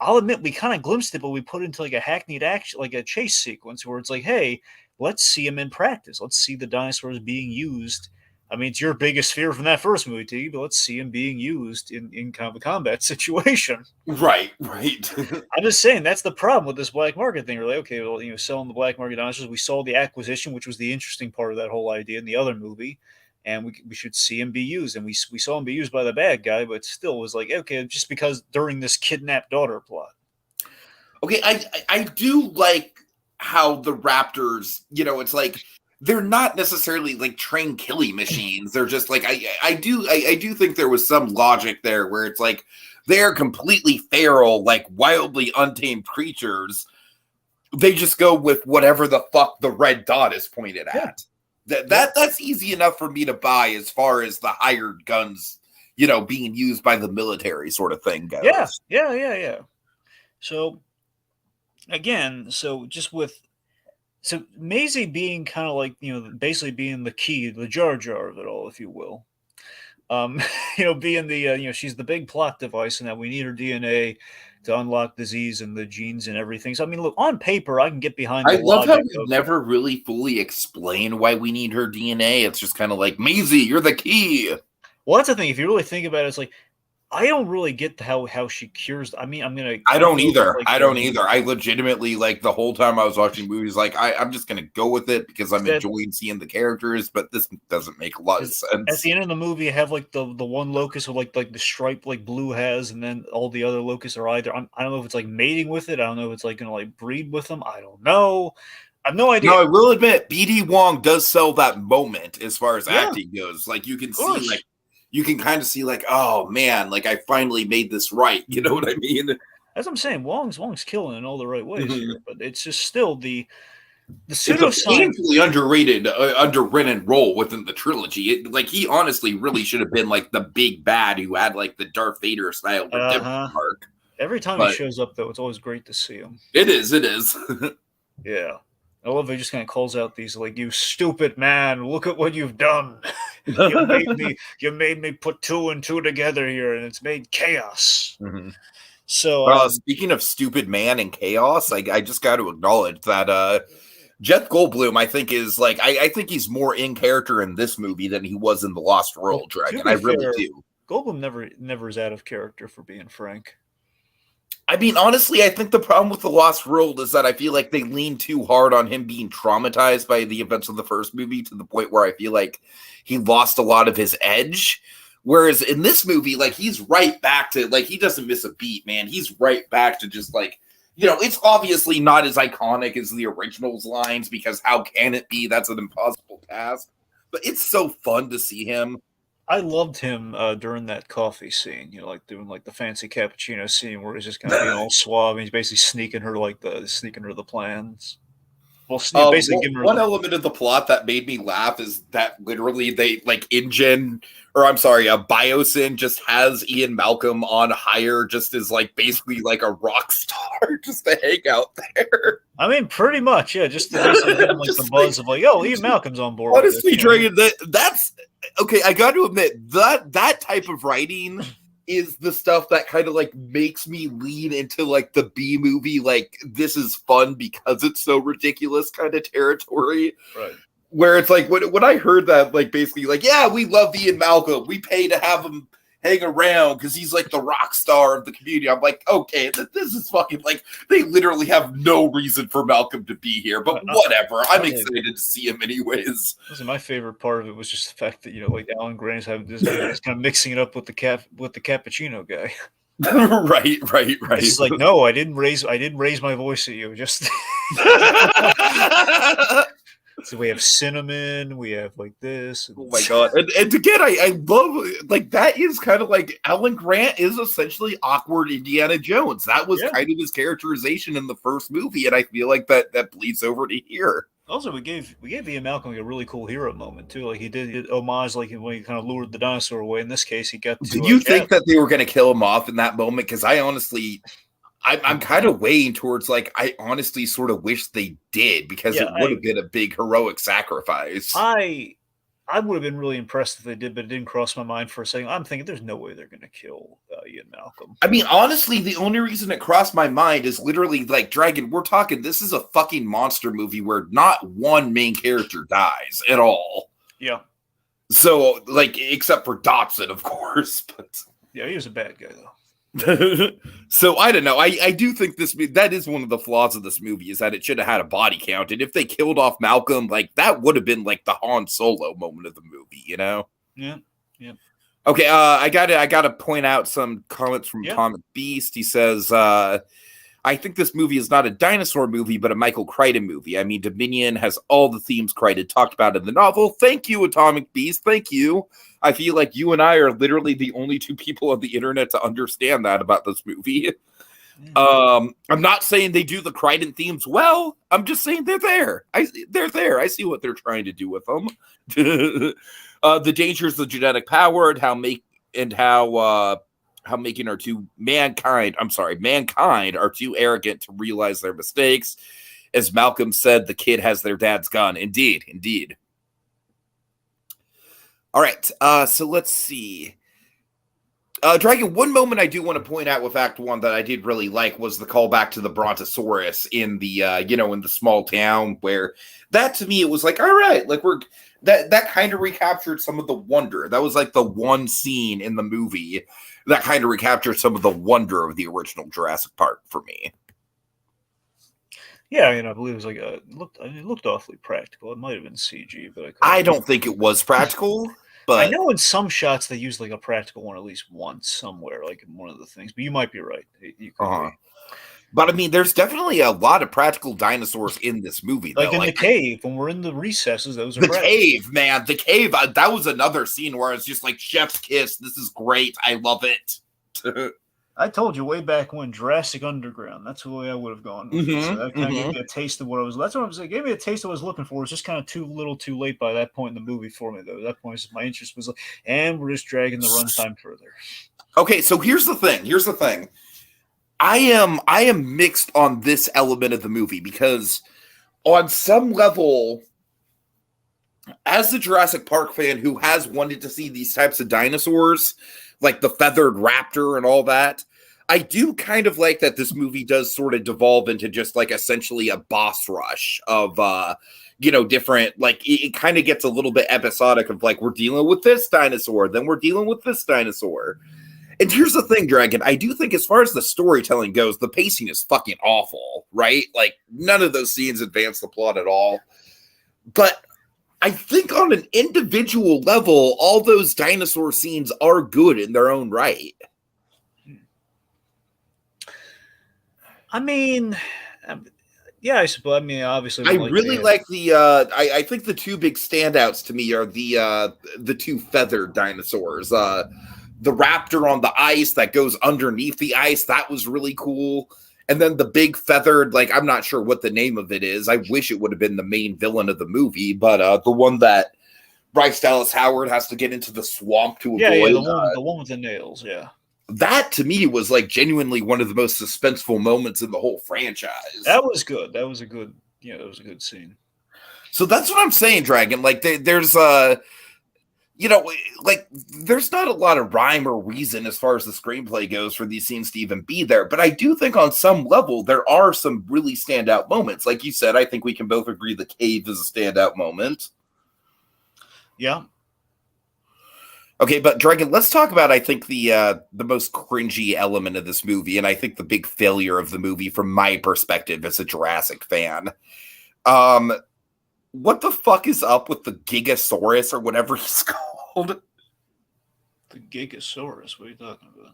I'll admit, we kind of glimpsed it, but we put into like a hackneyed action, like a chase sequence where it's like, hey, let's see him in practice. Let's see the dinosaurs being used. I mean, it's your biggest fear from that first movie, T, but let's see him being used in kind of a combat situation.
Right.
I'm just saying, that's the problem with this black market thing. We're like, okay, well, selling the black market dinosaurs. We saw the acquisition, which was the interesting part of that whole idea in the other movie. And we should see him be used. And we saw him be used by the bad guy, but still was like, okay, just because during this kidnapped daughter plot.
Okay, I do like how the Raptors, it's like, they're not necessarily like trained killing machines. They're just like, I do think there was some logic there where it's like, they're completely feral, like wildly untamed creatures. They just go with whatever the fuck the red dot is pointed at. That's easy enough for me to buy as far as the hired guns, being used by the military sort of thing goes.
Yeah. So again, so Maisie being kind of like, basically being the key, the Jar Jar of it all, if you will. Being the, she's the big plot device, and that we need her DNA to unlock disease and the genes and everything. So, I mean, look, on paper, I can get behind the
I love how we never really fully explain why we need her DNA. It's just kind of like, Maisie, you're the key.
Well, that's the thing. If you really think about it, it's like, I don't really get how she cures. I mean,
I don't
know that,
either.
like,
I don't either. I legitimately, like, the whole time I was watching movies, like, I'm just gonna go with it because I'm
that
enjoying seeing the characters, but this doesn't make a lot of
is at
sense.
the end of the movie, have like the one locust with like the stripe like Blue has, and then all the other locusts are either I don't know if it's like mating with it. I don't know if it's like gonna like breed with them. I don't know. I have no
Now,
idea.
I will admit, BD Wong does sell that moment as far as
Yeah,
acting goes. Like, you can
of
see, like,
course.
you can kind of see, like, oh man, like I finally made this right. You know
Mhm.
what I mean?
As I'm saying, Wong's killing in all the right ways here,
Mhm.
but it's just still the
It's a
pseudoscience.
painfully underrated, underwritten role within the trilogy. Like, he honestly really should have been like the big bad who had like the Darth Vader style
Uh
redemption
huh.
arc.
Every time he
But
shows up, though, it's always great to see him.
it is, it is.
Yeah. I love he just kind of calls out these like, "You stupid man! Look at what you've done! You made me put two and two together here, and it's made chaos."
Mhm.
So,
Speaking of stupid man and chaos, I just got to acknowledge that Jeff Goldblum, I think, is like I think he's more in character in this movie than he was in the Lost
well,
World
to
Dragon. I
be
really
fair,
do.
Goldblum never is out of character for being frank.
I mean, honestly, I think the problem with the Lost World is that I feel like they lean too hard on him being traumatized by the events of the first movie to the point where I feel like he lost a lot of his edge. Whereas in this movie, like, he's right back to, like, he doesn't miss a beat, man. He's right back to just like, it's obviously not as iconic as the original's lines because how can it be? That's an impossible task. But it's so fun to see him.
I loved him during that coffee scene, like doing like the fancy cappuccino scene where he's just kind of being all suave and he's basically sneaking her the plans. Well, basically giving her
One
the
element of the plot that made me laugh is that literally they like InGen, or I'm sorry, Biosyn just has Ian Malcolm on hire just as like basically like a rock star just to hang out there.
I mean, pretty much, yeah, just to basically give him like the
Just like,
buzz of like, oh, Ian Malcolm's on board with
honestly,
this.
Dragon, that's okay. I got to admit that type of writing is the stuff that kind of like makes me lean into like the B movie, like this is fun because it's so ridiculous kind of territory.
Right.
Where it's like when I heard that, like basically, like, yeah, we love Ian Malcolm, we pay to have him hang around because he's like the rock star of the community. I'm like, okay, this is fucking like they literally have no reason for Malcolm to be here, but whatever. I'm excited to see him anyways.
Listen, my favorite part of it was just the fact that like Alan Grant's having this just kind of mixing it up with the cappuccino guy.
Right.
It's just like, no, I didn't raise my voice at you. Just so we have cinnamon, we have like this.
Oh my god! And again, I love like that is kind of like Alan Grant is essentially awkward Indiana Jones. That was kind of his characterization in the first movie, and I feel like that bleeds over to here.
Also, we gave Ian Malcolm a really cool hero moment too. Like he did homage, like when he kind of lured the dinosaur away. In this case, he got to.
Do you think that they were going to kill him off in that moment? Because I honestly, I'm kind of weighing towards like I honestly sort of wish they did because it would have been a big heroic sacrifice.
I would have been really impressed if they did, but it didn't cross my mind for a second. I'm thinking there's no way they're going to kill Ian Malcolm.
I mean, honestly, the only reason it crossed my mind is literally like Dragon. We're talking. This is a fucking monster movie where not one main character dies at all.
Yeah.
So, like, except for Dotson, of course. But
yeah, he was a bad guy though.
So I don't know. I do think that is one of the flaws of this movie is that it should have had a body count, and if they killed off Malcolm, like that would have been like the Han Solo moment of the movie,
Yeah.
Okay, I gotta point out some comments from Atomic Beast. He says, I think this movie is not a dinosaur movie, but a Michael Crichton movie. I mean, Dominion has all the themes Crichton talked about in the novel. Thank you, Atomic Beast. Thank you. I feel like you and I are literally the only two people on the internet to understand that about this movie. I'm not saying they do the Crichton themes well. I'm just saying they're there. They're there. I see what they're trying to do with them. The dangers of genetic power and how making mankind are too arrogant to realize their mistakes. As Malcolm said, the kid has their dad's gun. Indeed. All right, so let's see. Dragon, one moment I do want to point out with Act 1 that I did really like was the callback to the Brontosaurus in the, in the small town, where that to me, it was like, all right, like that kind of recaptured some of the wonder. That was like the one scene in the movie that kind of recaptured some of the wonder of the original Jurassic Park for me.
Yeah, I believe it was like it looked awfully practical. It might have been CG, but
I don't think it was practical. But
I know in some shots they use like a practical one at least once somewhere, like in one of the things. But you might be right. You could be.
But I mean, there's definitely a lot of practical dinosaurs in this movie, though.
Like in the cave, when we're in the recesses, those are
the
practical.
cave, man. The cave. That was another scene where it's just like chef's kiss. This is great. I love it.
I told you way back when Jurassic Underground. That's the way I would have gone. So that kind of gave me a taste of what I was. That's what I was. It gave me a taste of what I was looking for. It's just kind of too late by that point in the movie for me, though. At that point, my interest was like, and we're just dragging the runtime further.
Okay, so here's the thing. I am mixed on this element of the movie because on some level, as a Jurassic Park fan who has wanted to see these types of dinosaurs, like the feathered raptor and all that, I do kind of like that this movie does sort of devolve into just like essentially a boss rush of different, like it kind of gets a little bit episodic of like, we're dealing with this dinosaur, then we're dealing with this dinosaur. And here's the thing, Dragon, I do think as far as the storytelling goes, the pacing is fucking awful, right? Like none of those scenes advance the plot at all. But I think on an individual level, all those dinosaur scenes are good in their own right.
I mean, yeah, I suppose. I mean, obviously,
I really like the. I think the two big standouts to me are the two feathered dinosaurs. The raptor on the ice that goes underneath the ice, that was really cool. And then the big feathered, like, I'm not sure what the name of it is. I wish it would have been the main villain of the movie, but the one that Bryce Dallas Howard has to get into the swamp to avoid.
Yeah, the one with the nails, yeah.
That, to me, was, like, genuinely one of the most suspenseful moments in the whole franchise.
That was good. That was a good scene.
So that's what I'm saying, Dragon. Like, there's there's not a lot of rhyme or reason as far as the screenplay goes for these scenes to even be there. But I do think on some level, there are some really standout moments. Like you said, I think we can both agree the cave is a standout moment.
Yeah.
Okay, but Dragon, let's talk about, I think, the most cringy element of this movie, and I think the big failure of the movie from my perspective as a Jurassic fan. What the fuck is up with the Gigasaurus or whatever he's called?
The Gigasaurus? What are you talking about?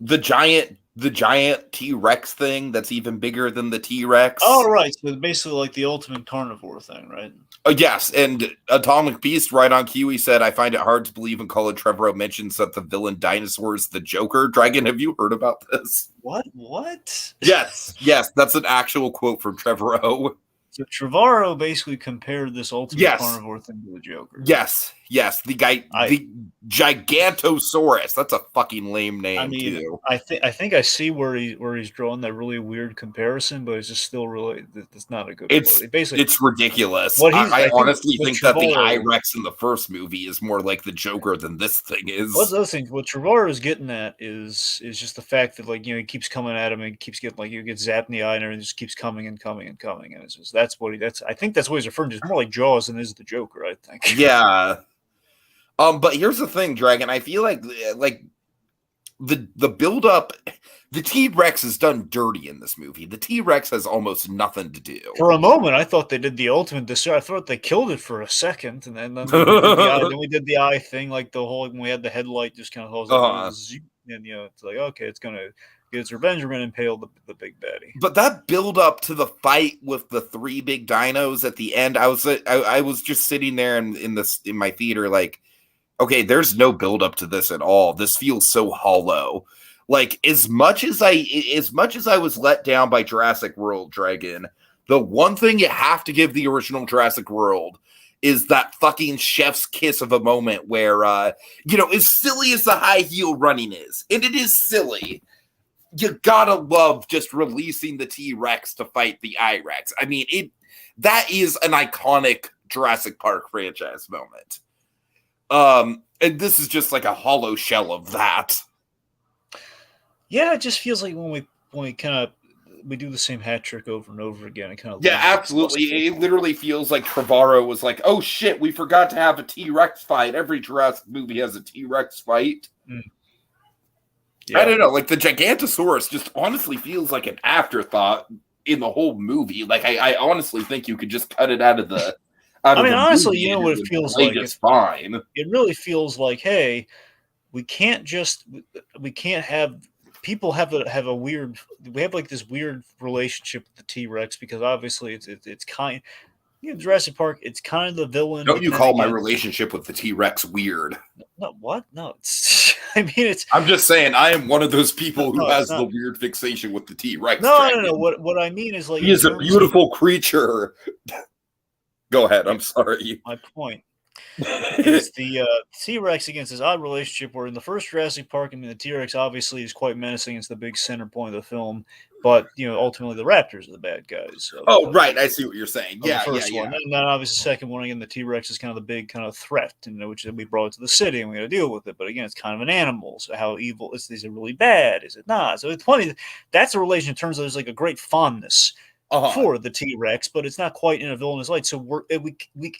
The giant T-Rex thing that's even bigger than the T-Rex.
Oh, right. So basically like the ultimate carnivore thing, right?
Yes, and Atomic Beast right on cue, he said, I find it hard to believe when Colin Trevorrow mentions that the villain dinosaur is the Joker. Dragon, have you heard about this?
What?
Yes, that's an actual quote from Trevorrow.
So Trevorrow basically compared this ultimate carnivore thing to the Joker.
Yes, the guy, the Gigantosaurus. That's a fucking lame name, too.
I think I see where he's drawing that really weird comparison, but it's just still really, it's not a good.
It's ridiculous. I honestly think that the I-Rex in the first movie is more like the Joker than this thing is.
What's the other thing? What Trevorrow is getting at is just the fact that he keeps coming at him and keeps getting he gets zapped in the eye and it just keeps coming and coming and coming, and it's just I think that's what he's referring to. It's more like Jaws than is the Joker, I think.
Yeah. But here's the thing, Dragon. I feel like the build up, the T-Rex is done dirty in this movie. The T-Rex has almost nothing to do.
For a moment, I thought they did the ultimate destroy. I thought they killed it for a second, and then we did the eye thing, like the whole when we had the headlight just kind of and it's like okay, it's gonna get its revenge. We're gonna impale the big baddie.
But that build up to the fight with the three big dinos at the end, I was just sitting there in my theater like, okay, there's no build up to this at all. This feels so hollow. Like as much as I was let down by Jurassic World, Dragon, the one thing you have to give the original Jurassic World is that fucking chef's kiss of a moment where as silly as the high heel running is, and it is silly, you gotta love just releasing the T-Rex to fight the I-Rex. I mean, that is an iconic Jurassic Park franchise moment. And this is just like a hollow shell of that.
Yeah, it just feels like when we kind of we do the same hat trick over and over again, it kind of
Yeah,
loses its
absolutely.
luster.
It literally feels like Trevorrow was like, "Oh shit, we forgot to have a T-Rex fight. Every Jurassic movie has a T-Rex fight."
Mm.
I
Yeah.
don't know. Like the Gigantosaurus just honestly feels like an afterthought in the whole movie. Like I honestly think you could just cut it out of the
I mean, honestly,
movie
you know
and it
what it
would
feels
play
like.
just fine.
It really feels like, hey, we can't just we can't have people have a weird we have like this weird relationship with the T-Rex because obviously it's kind Jurassic Park, it's kind of the villain,
Don't
but
you
then
call my
again,
relationship with the T-Rex weird?
no, what? No, it's I mean
I'm just saying I am one of those people who
it's
has the
not.
weird fixation with the T-Rex
No, no, no.
dragon.
What I mean is like
He
in
is a
terms of
beautiful creature. Go ahead.
yeah,
I'm sorry.
my point is the T-Rex against this odd relationship where in the first Jurassic Park, I mean, the T-Rex obviously is quite menacing. It's the big center point of the film, but ultimately the Raptors are the bad guys
Oh, right. I see what you're saying.
of the
Yeah, yeah,
first one.
yeah.
And then obviously the second one again, the T-Rex is kind of the big kind of threat, which we brought it to the city and we got to deal with it. But again, it's kind of an animal. So how evil is it really bad? Is it not? So it's funny. That's a relation in terms of there's like a great fondness
Uh-huh.
for the T-Rex, but it's not quite in a villainous light. So we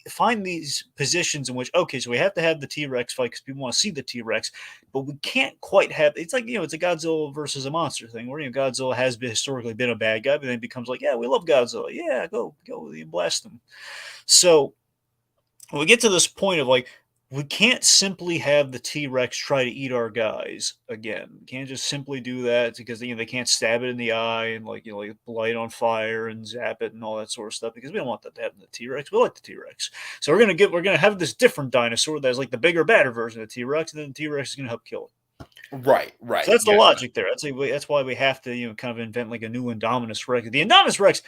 find these positions in which okay, so we have to have the T-Rex fight because people want to see the T-Rex, but we can't quite have. It's like it's a Godzilla versus a monster thing where Godzilla has historically been a bad guy, but then it becomes like yeah, we love Godzilla, yeah, go blast him. So when we get to this point of like we can't simply have the T-Rex try to eat our guys again. We can't just simply do that because they can't stab it in the eye and like light on fire and zap it and all that sort of stuff because we don't want that to happen to the T-Rex. We like the T-Rex. So we're gonna have this different dinosaur that's like the bigger, badder version of the T-Rex, and then the T-Rex is gonna help kill it.
Right,
So
right.
that's the
Yeah.
logic there. That's why we have to kind of invent like a new Indominus Rex. The Indominus Rex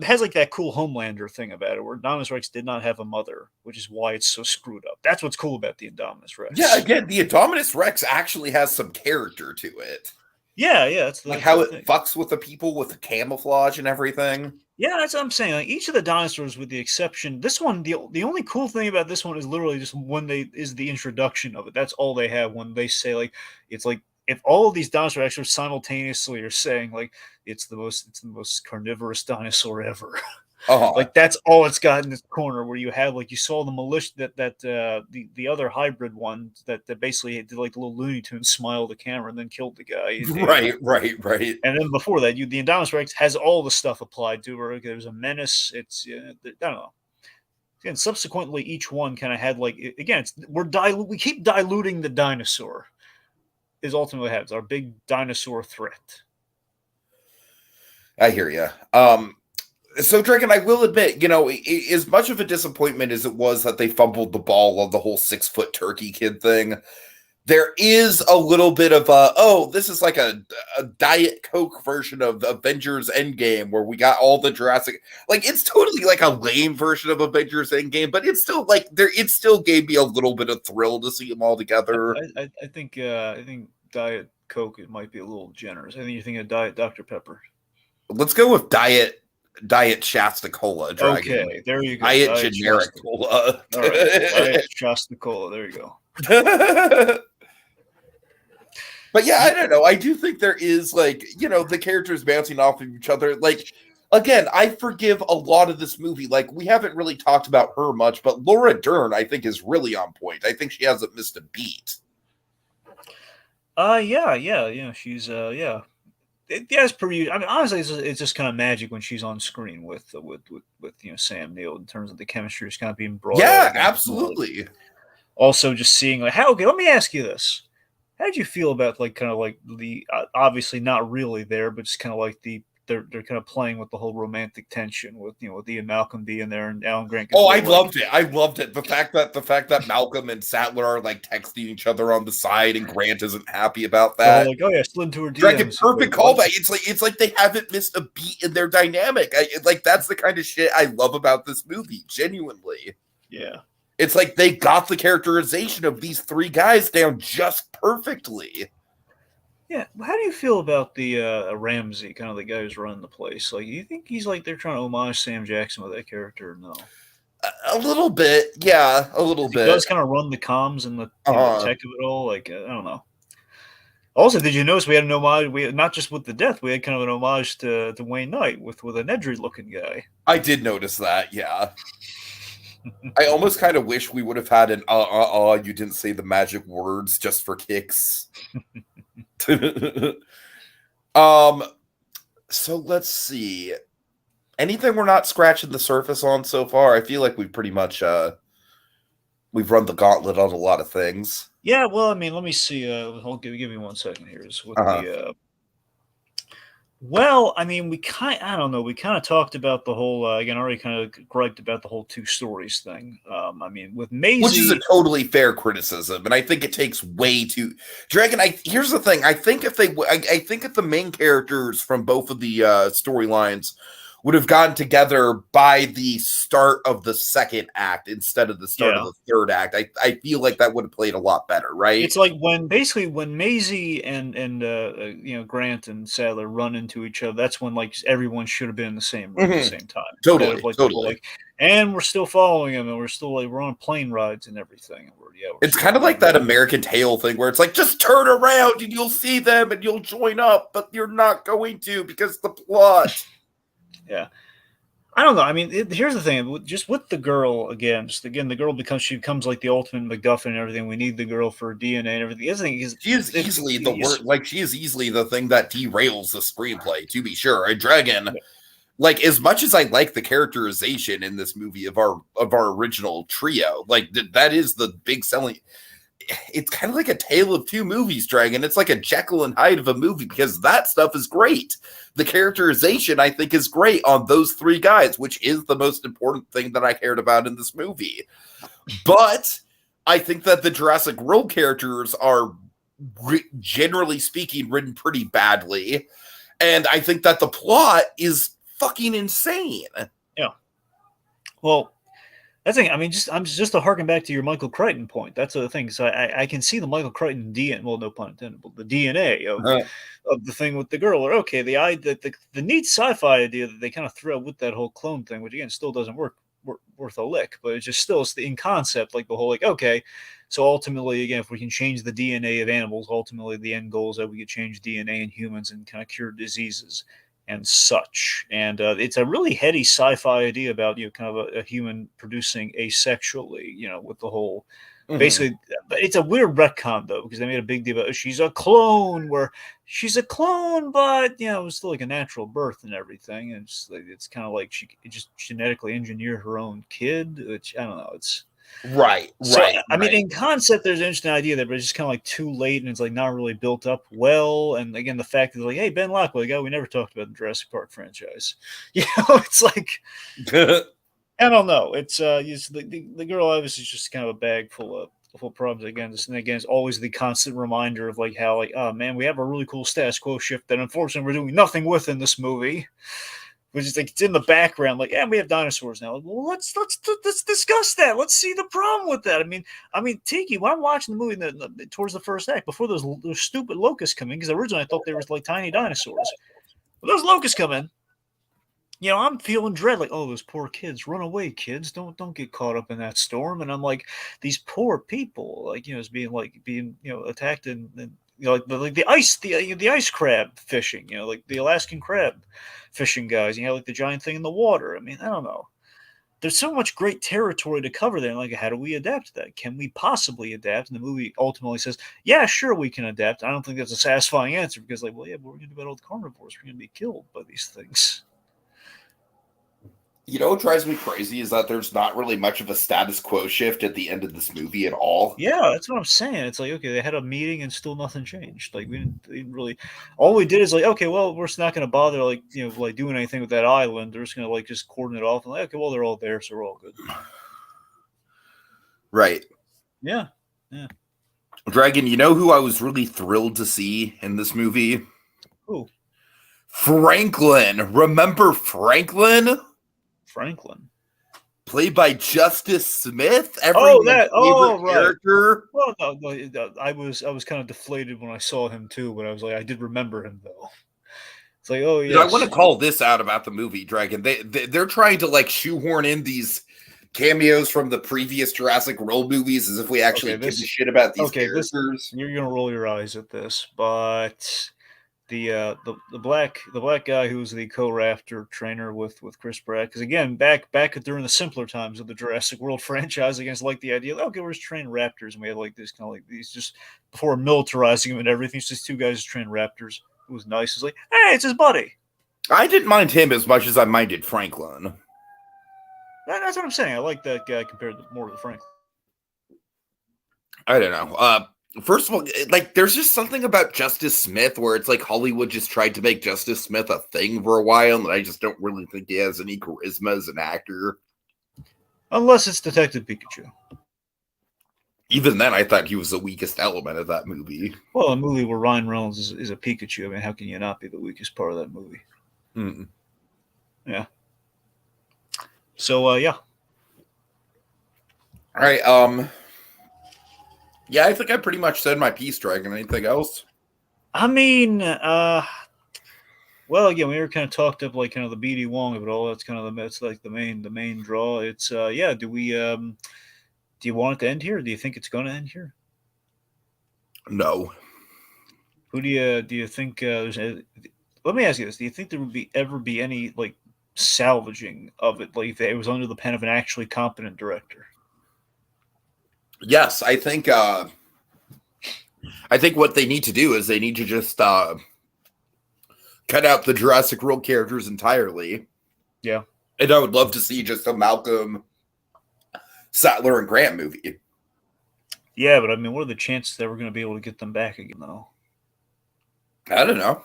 has like that cool Homelander thing about it, where Indominus Rex did not have a mother, which is why it's so screwed up. That's what's cool about the Indominus
Yeah,
Rex.
again, the Indominus Rex actually has some character to it.
Yeah,
Like
that's the
how it
thing.
fucks with the people with the camouflage and everything.
Yeah, that's what I'm saying. Like each of the dinosaurs, with the exception, this one, the only cool thing about this one is literally just when is the introduction of it. That's all they have when they say like it's like if all of these dinosaurs actually simultaneously are saying like it's the most carnivorous dinosaur ever.
Uh-huh.
Like that's all it's got in this corner where you have like you saw the militia the other hybrid one that basically did like the little Looney Tunes smile at the camera and then killed the guy.
Right, right, right.
And then before that, the Indominus Rex has all the stuff applied to her. There's a menace. It's I don't know. And subsequently, each one kind of had like again, we keep diluting the dinosaur. Is ultimately what happens. Our big dinosaur threat.
I hear you. So Dragon, I will admit, as much of a disappointment as it was that they fumbled the ball on the whole 6-foot turkey kid thing, there is a little bit of this is like a Diet Coke version of Avengers Endgame where we got all the Jurassic, like it's totally like a lame version of Avengers Endgame, but it's still like it still gave me a little bit of thrill to see them all together.
I think Diet Coke it might be a little generous. I think you're thinking of Diet Dr Pepper.
Let's go with Diet Shasta Cola, Dragon.
Okay, there you go.
Diet generic
Shasta.
cola.
All right, Diet Shasta Cola. There you go.
But yeah, I don't know. I do think there is like, the characters bouncing off of each other. Like, again, I forgive a lot of this movie. Like, we haven't really talked about her much, but Laura Dern, I think, is really on point. I think she hasn't missed a beat.
Yeah. She's it's pretty. I mean, honestly, it's just kind of magic when she's on screen with Sam Neill in terms of the chemistry is kind of being brought out.
Yeah,
Again.
absolutely.
Also, just seeing like how. Okay, let me ask you this: how did you feel about like kind of like the obviously not really there, but just kind of like they're kind of playing with the whole romantic tension with with Ian Malcolm being there and Alan Grant.
Oh, I loved it. I loved it. The fact that Malcolm and Sattler are like texting each other on the side, and Grant isn't happy about that.
Like, oh yeah, slid into her
Dragon,
DMs.
perfect callback. It's like they haven't missed a beat in their dynamic. Like that's the kind of shit I love about this movie. Genuinely,
yeah.
It's like they got the characterization of these three guys down just perfectly.
Yeah, how do you feel about the Ramsey, kind of the guy who's running the place? Like, do you think he's like they're trying to homage Sam Jackson with that character? Or no,
A little bit, yeah, a little
he
bit.
does kind of run the comms and the tech of it all. Like, I don't know. Also, did you notice we had an homage? We had, not just with the death, we had kind of an homage to Wayne Knight with a Nedry looking guy.
I did notice that. Yeah, I almost kind of wish we would have had an you didn't say the magic words just for kicks. um. So let's see. Anything we're not scratching the surface on so far? I feel like we've pretty much we've run the gauntlet on a lot of things.
Yeah, well, I mean, let me see. Give me 1 second here. Is with the well, I mean, I don't know. We kind of talked about the whole, again, I already kind of griped about the whole two stories thing. I mean, with Maisie.
Which is a totally fair criticism, and I think it takes way too. Dragon, here's the thing. I think if the main characters from both of the storylines would have gotten together by the start of the second act instead of the start of the third act, I feel like that would have played a lot better, right?
It's like when Maisie and Grant and Sadler run into each other, that's when like everyone should have been in the same room at the same time.
Totally,
like,
totally.
And we're still following him, and we're still like we're on plane rides and everything. And
it's kind of like that American Tail thing where it's like just turn around and you'll see them and you'll join up, but you're not going to because the plot.
Yeah, I don't know. I mean, here's the thing: just with the girl again, the girl becomes like the ultimate MacGuffin and everything. We need the girl for DNA and everything. The other thing is
she is easily the word. Like she is easily the thing that derails the screenplay. To be sure, a Dragon. Like as much as I like the characterization in this movie of our original trio, like that is the big selling. It's kind of like a tale of two movies, Dragon. It's like a Jekyll and Hyde of a movie because that stuff is great. The characterization, I think, is great on those three guys, which is the most important thing that I cared about in this movie. But I think that the Jurassic World characters are, generally speaking, written pretty badly. And I think that the plot is fucking insane.
Yeah. Well, that's the thing. I mean, I'm just to harken back to your Michael Crichton point. That's the thing. So I can see the Michael Crichton DNA. Well, no pun intended. But the DNA of the thing with the girl. Or okay, the neat sci-fi idea that they kind of threw out with that whole clone thing, which again still doesn't worth a lick. But it's just still it's in concept, like the whole like okay. So ultimately, again, if we can change the DNA of animals, ultimately the end goal is that we could change DNA in humans and kind of cure diseases and such. And it's a really heady sci-fi idea about kind of a human producing asexually, with the whole basically. It's a weird retcon though because they made a big deal about she's a clone, where she's a clone, but it was still like a natural birth and everything. And it's kind of like she just genetically engineered her own kid, which I don't know. It's
right.
I mean, in concept, there's an interesting idea there, but it's just kind of like too late, and it's like not really built up well. And again, the fact that like, hey, Ben Lockwell, the guy we never talked about in the Jurassic Park franchise, it's like I don't know. It's the girl obviously is just kind of a bag full of problems. Again, it's always the constant reminder of like how like oh man, we have a really cool status quo shift that unfortunately we're doing nothing with in this movie. Which is like it's in the background, like, yeah, we have dinosaurs now. Like, well, let's discuss that. Let's see the problem with that. I mean, Tiki, when I'm watching the movie towards the first act, before those stupid locusts come in, because originally I thought they were like tiny dinosaurs. When those locusts come in, I'm feeling dread, like, oh, those poor kids, run away, kids, don't get caught up in that storm. And I'm like, these poor people, like, it's being attacked and like the ice crab fishing, like the Alaskan crab fishing guys, like the giant thing in the water. I mean, I don't know. There's so much great territory to cover there. Like, how do we adapt to that? Can we possibly adapt? And the movie ultimately says, yeah, sure, we can adapt. I don't think that's a satisfying answer because, like, well, yeah, but we're going to do about all the carnivores. We're going to be killed by these things.
You know what drives me crazy is that there's not really much of a status quo shift at the end of this movie at all.
Yeah, that's what I'm saying. It's like, okay, they had a meeting and still nothing changed. Like, we didn't really. All we did is like, okay, well, we're just not going to bother like doing anything with that island. They're just going to like just cordon it off and like, okay, well, they're all there, so we're all good.
Right.
Yeah.
Dragon, you know who I was really thrilled to see in this movie?
Who?
Franklin. Remember Franklin? Played by Justice Smith.
Right.
Character.
Well, no, I was kind of deflated when I saw him too, but I was like, I did remember him though. It's like, oh yeah.
I want to call this out about the movie, Dragon. They're trying to like shoehorn in these cameos from the previous Jurassic World movies as if we actually give a shit about these characters.
You're gonna roll your eyes at this, but the black guy who's the co-raptor trainer with Chris Pratt, because again back during the simpler times of the Jurassic World franchise, against like the idea, okay, we're just training raptors, and we had like this kind of like these just before militarizing them and everything. It's just two guys just training raptors. It was nice. It's like, hey, it's his buddy.
I didn't mind him as much as I minded Franklin.
That's what I'm saying. I like that guy compared more to Franklin.
I don't know. First of all, like, there's just something about Justice Smith where it's like Hollywood just tried to make Justice Smith a thing for a while, and I just don't really think he has any charisma as an actor.
Unless it's Detective Pikachu.
Even then, I thought he was the weakest element of that movie.
Well, a movie where Ryan Reynolds is a Pikachu, I mean, how can you not be the weakest part of that movie?
Mm-mm.
Yeah. So, yeah.
All right, yeah, I think I pretty much said my piece, Dragon. Anything else?
I mean, well, again, we were kind of talked up like kind of the BD Wong of it all. That's kind of that's like the main draw. It's yeah. Do you want it to end here? Or do you think it's going to end here?
No.
Who do you think? Let me ask you this: do you think there would ever be any like salvaging of it, like if it was under the pen of an actually competent director?
Yes, I think what they need to do is they need to just cut out the Jurassic World characters entirely.
Yeah.
And I would love to see just a Malcolm, Sattler, and Grant movie.
Yeah, but I mean, what are the chances that we're going to be able to get them back again, though?
I don't know.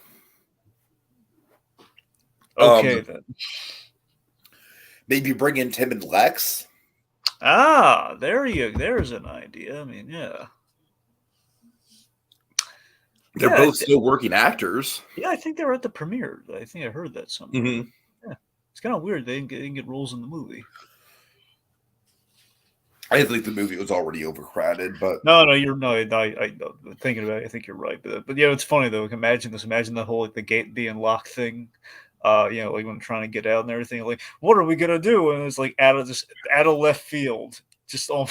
Okay, then.
Maybe bring in Tim and Lex.
Ah, there's an idea. I mean, yeah.
They're both still working actors.
Yeah, I think they were at the premiere. I think I heard that somewhere.
Mm-hmm.
Yeah, it's kind of weird. They didn't get roles in the movie.
I think the movie was already overcrowded, but
I thinking about it, I think you're right. But yeah, it's funny though. Imagine this. Imagine the whole like the gate being locked thing. Like when trying to get out and everything, like, what are we gonna do? And it's like out of left field, just all.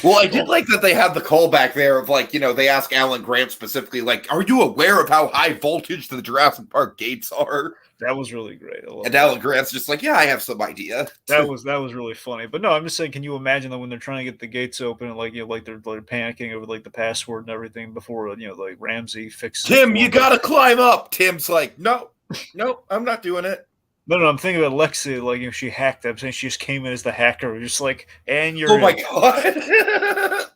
Well, I did like that they had the callback there of like, they ask Alan Grant specifically, like, are you aware of how high voltage the Jurassic Park gates are?
That was really great.
And Alan Grant's just like, yeah, I have some idea.
That was really funny. But no, I'm just saying, can you imagine that when they're trying to get the gates open and like they're panicking over like the password and everything before like Ramsey fixes
Tim, you gotta climb up. Tim's like, no, I'm not doing it.
No, I'm thinking about Lexi, like if she hacked, I'm saying she just came in as the hacker, just like, and you're.
Oh my god!
It's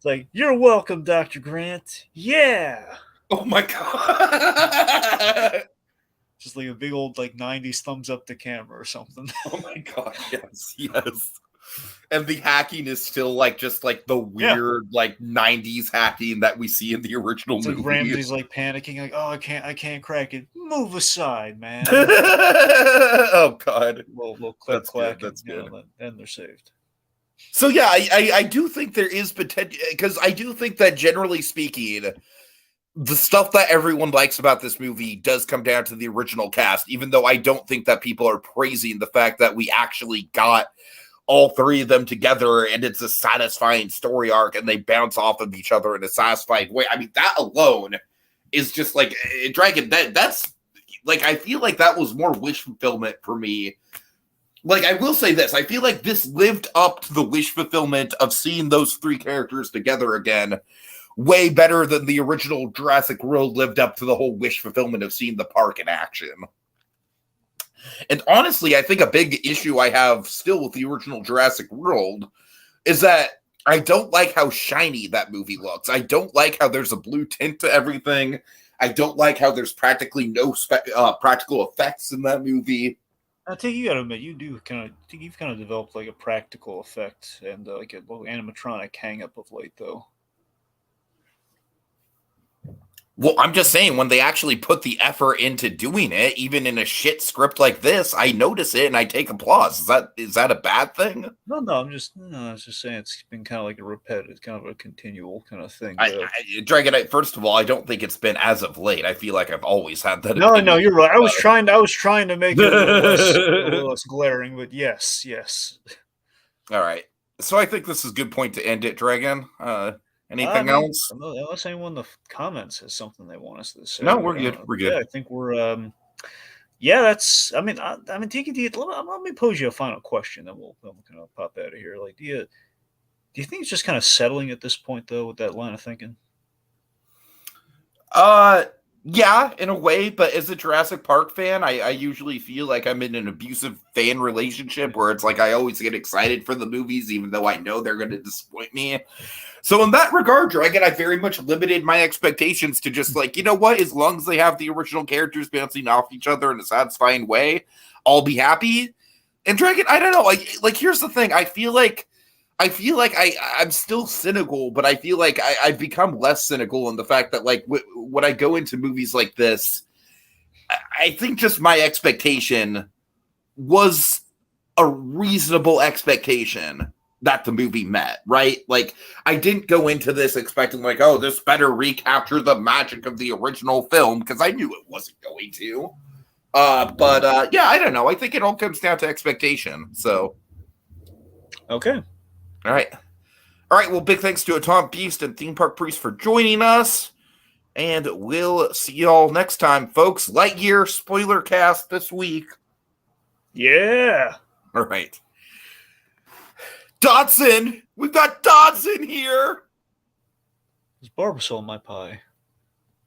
like, you're welcome, Dr. Grant. Yeah.
Oh my god!
Just like a big old like '90s thumbs up to camera or something.
Oh my god! Yes. And the hacking is still like just like the weird like '90s hacking that we see in the original movie.
Like Ramsey's like panicking, like, oh, I can't crack it. Move aside, man.
Oh god!
Little click clack.
That's good.
Then they're saved.
So yeah, I do think there is potential, because I do think that generally speaking, the stuff that everyone likes about this movie does come down to the original cast. Even though I don't think that people are praising the fact that we actually got all three of them together and it's a satisfying story arc and they bounce off of each other in a satisfying way. I mean, that alone is just like Dragon. That's like, I feel like that was more wish fulfillment for me. Like, I will say this, I feel like this lived up to the wish fulfillment of seeing those three characters together again way better than the original Jurassic World lived up to the whole wish fulfillment of seeing the park in action. And honestly, I think a big issue I have still with the original Jurassic World is that I don't like how shiny that movie looks. I don't like how there's a blue tint to everything. I don't like how there's practically no practical effects in that movie.
I think you gotta admit, you've kind of developed like a practical effect and like a little animatronic hang up of late, though.
Well, I'm just saying, when they actually put the effort into doing it, even in a shit script like this, I notice it and I take applause. Is that a bad thing?
No, I was just saying it's been kind of like a repetitive, kind of a continual kind of thing.
Dragon, first of all, I don't think it's been as of late. I feel like I've always had that.
No, you're right. I was trying to make it a little less glaring, but yes.
All right. So I think this is a good point to end it, Dragon.
I
Anything
mean,
else?
unless anyone in the comments has something they want us to say,
No,
but
we're good. We're
yeah,
good.
I think we're yeah, that's. I mean, Tiki, let me pose you a final question, then we'll kind of pop out of here. Like, do you think it's just kind of settling at this point, though, with that line of thinking?
Uh, yeah, in a way, but as a Jurassic Park fan, I usually feel like I'm in an abusive fan relationship where it's like I always get excited for the movies, even though I know they're going to disappoint me. So in that regard, Dragon, I very much limited my expectations to just like, you know what, as long as they have the original characters bouncing off each other in a satisfying way, I'll be happy. And Dragon, I don't know, like here's the thing. I feel like I'm still cynical, but I feel like I've become less cynical in the fact that like when I go into movies like this, I think just my expectation was a reasonable expectation that the movie met, right? Like I didn't go into this expecting like, oh, this better recapture the magic of the original film because I knew it wasn't going to. But yeah, I don't know. I think it all comes down to expectation. So,
Okay.
all right. All right, well, big thanks to Tom Beast and Theme Park Priest for joining us. And we'll see y'all next time, folks. Lightyear spoiler cast this week.
Yeah.
All right. Dodson! We've got Dodson here!
There's Barbasol in my pie.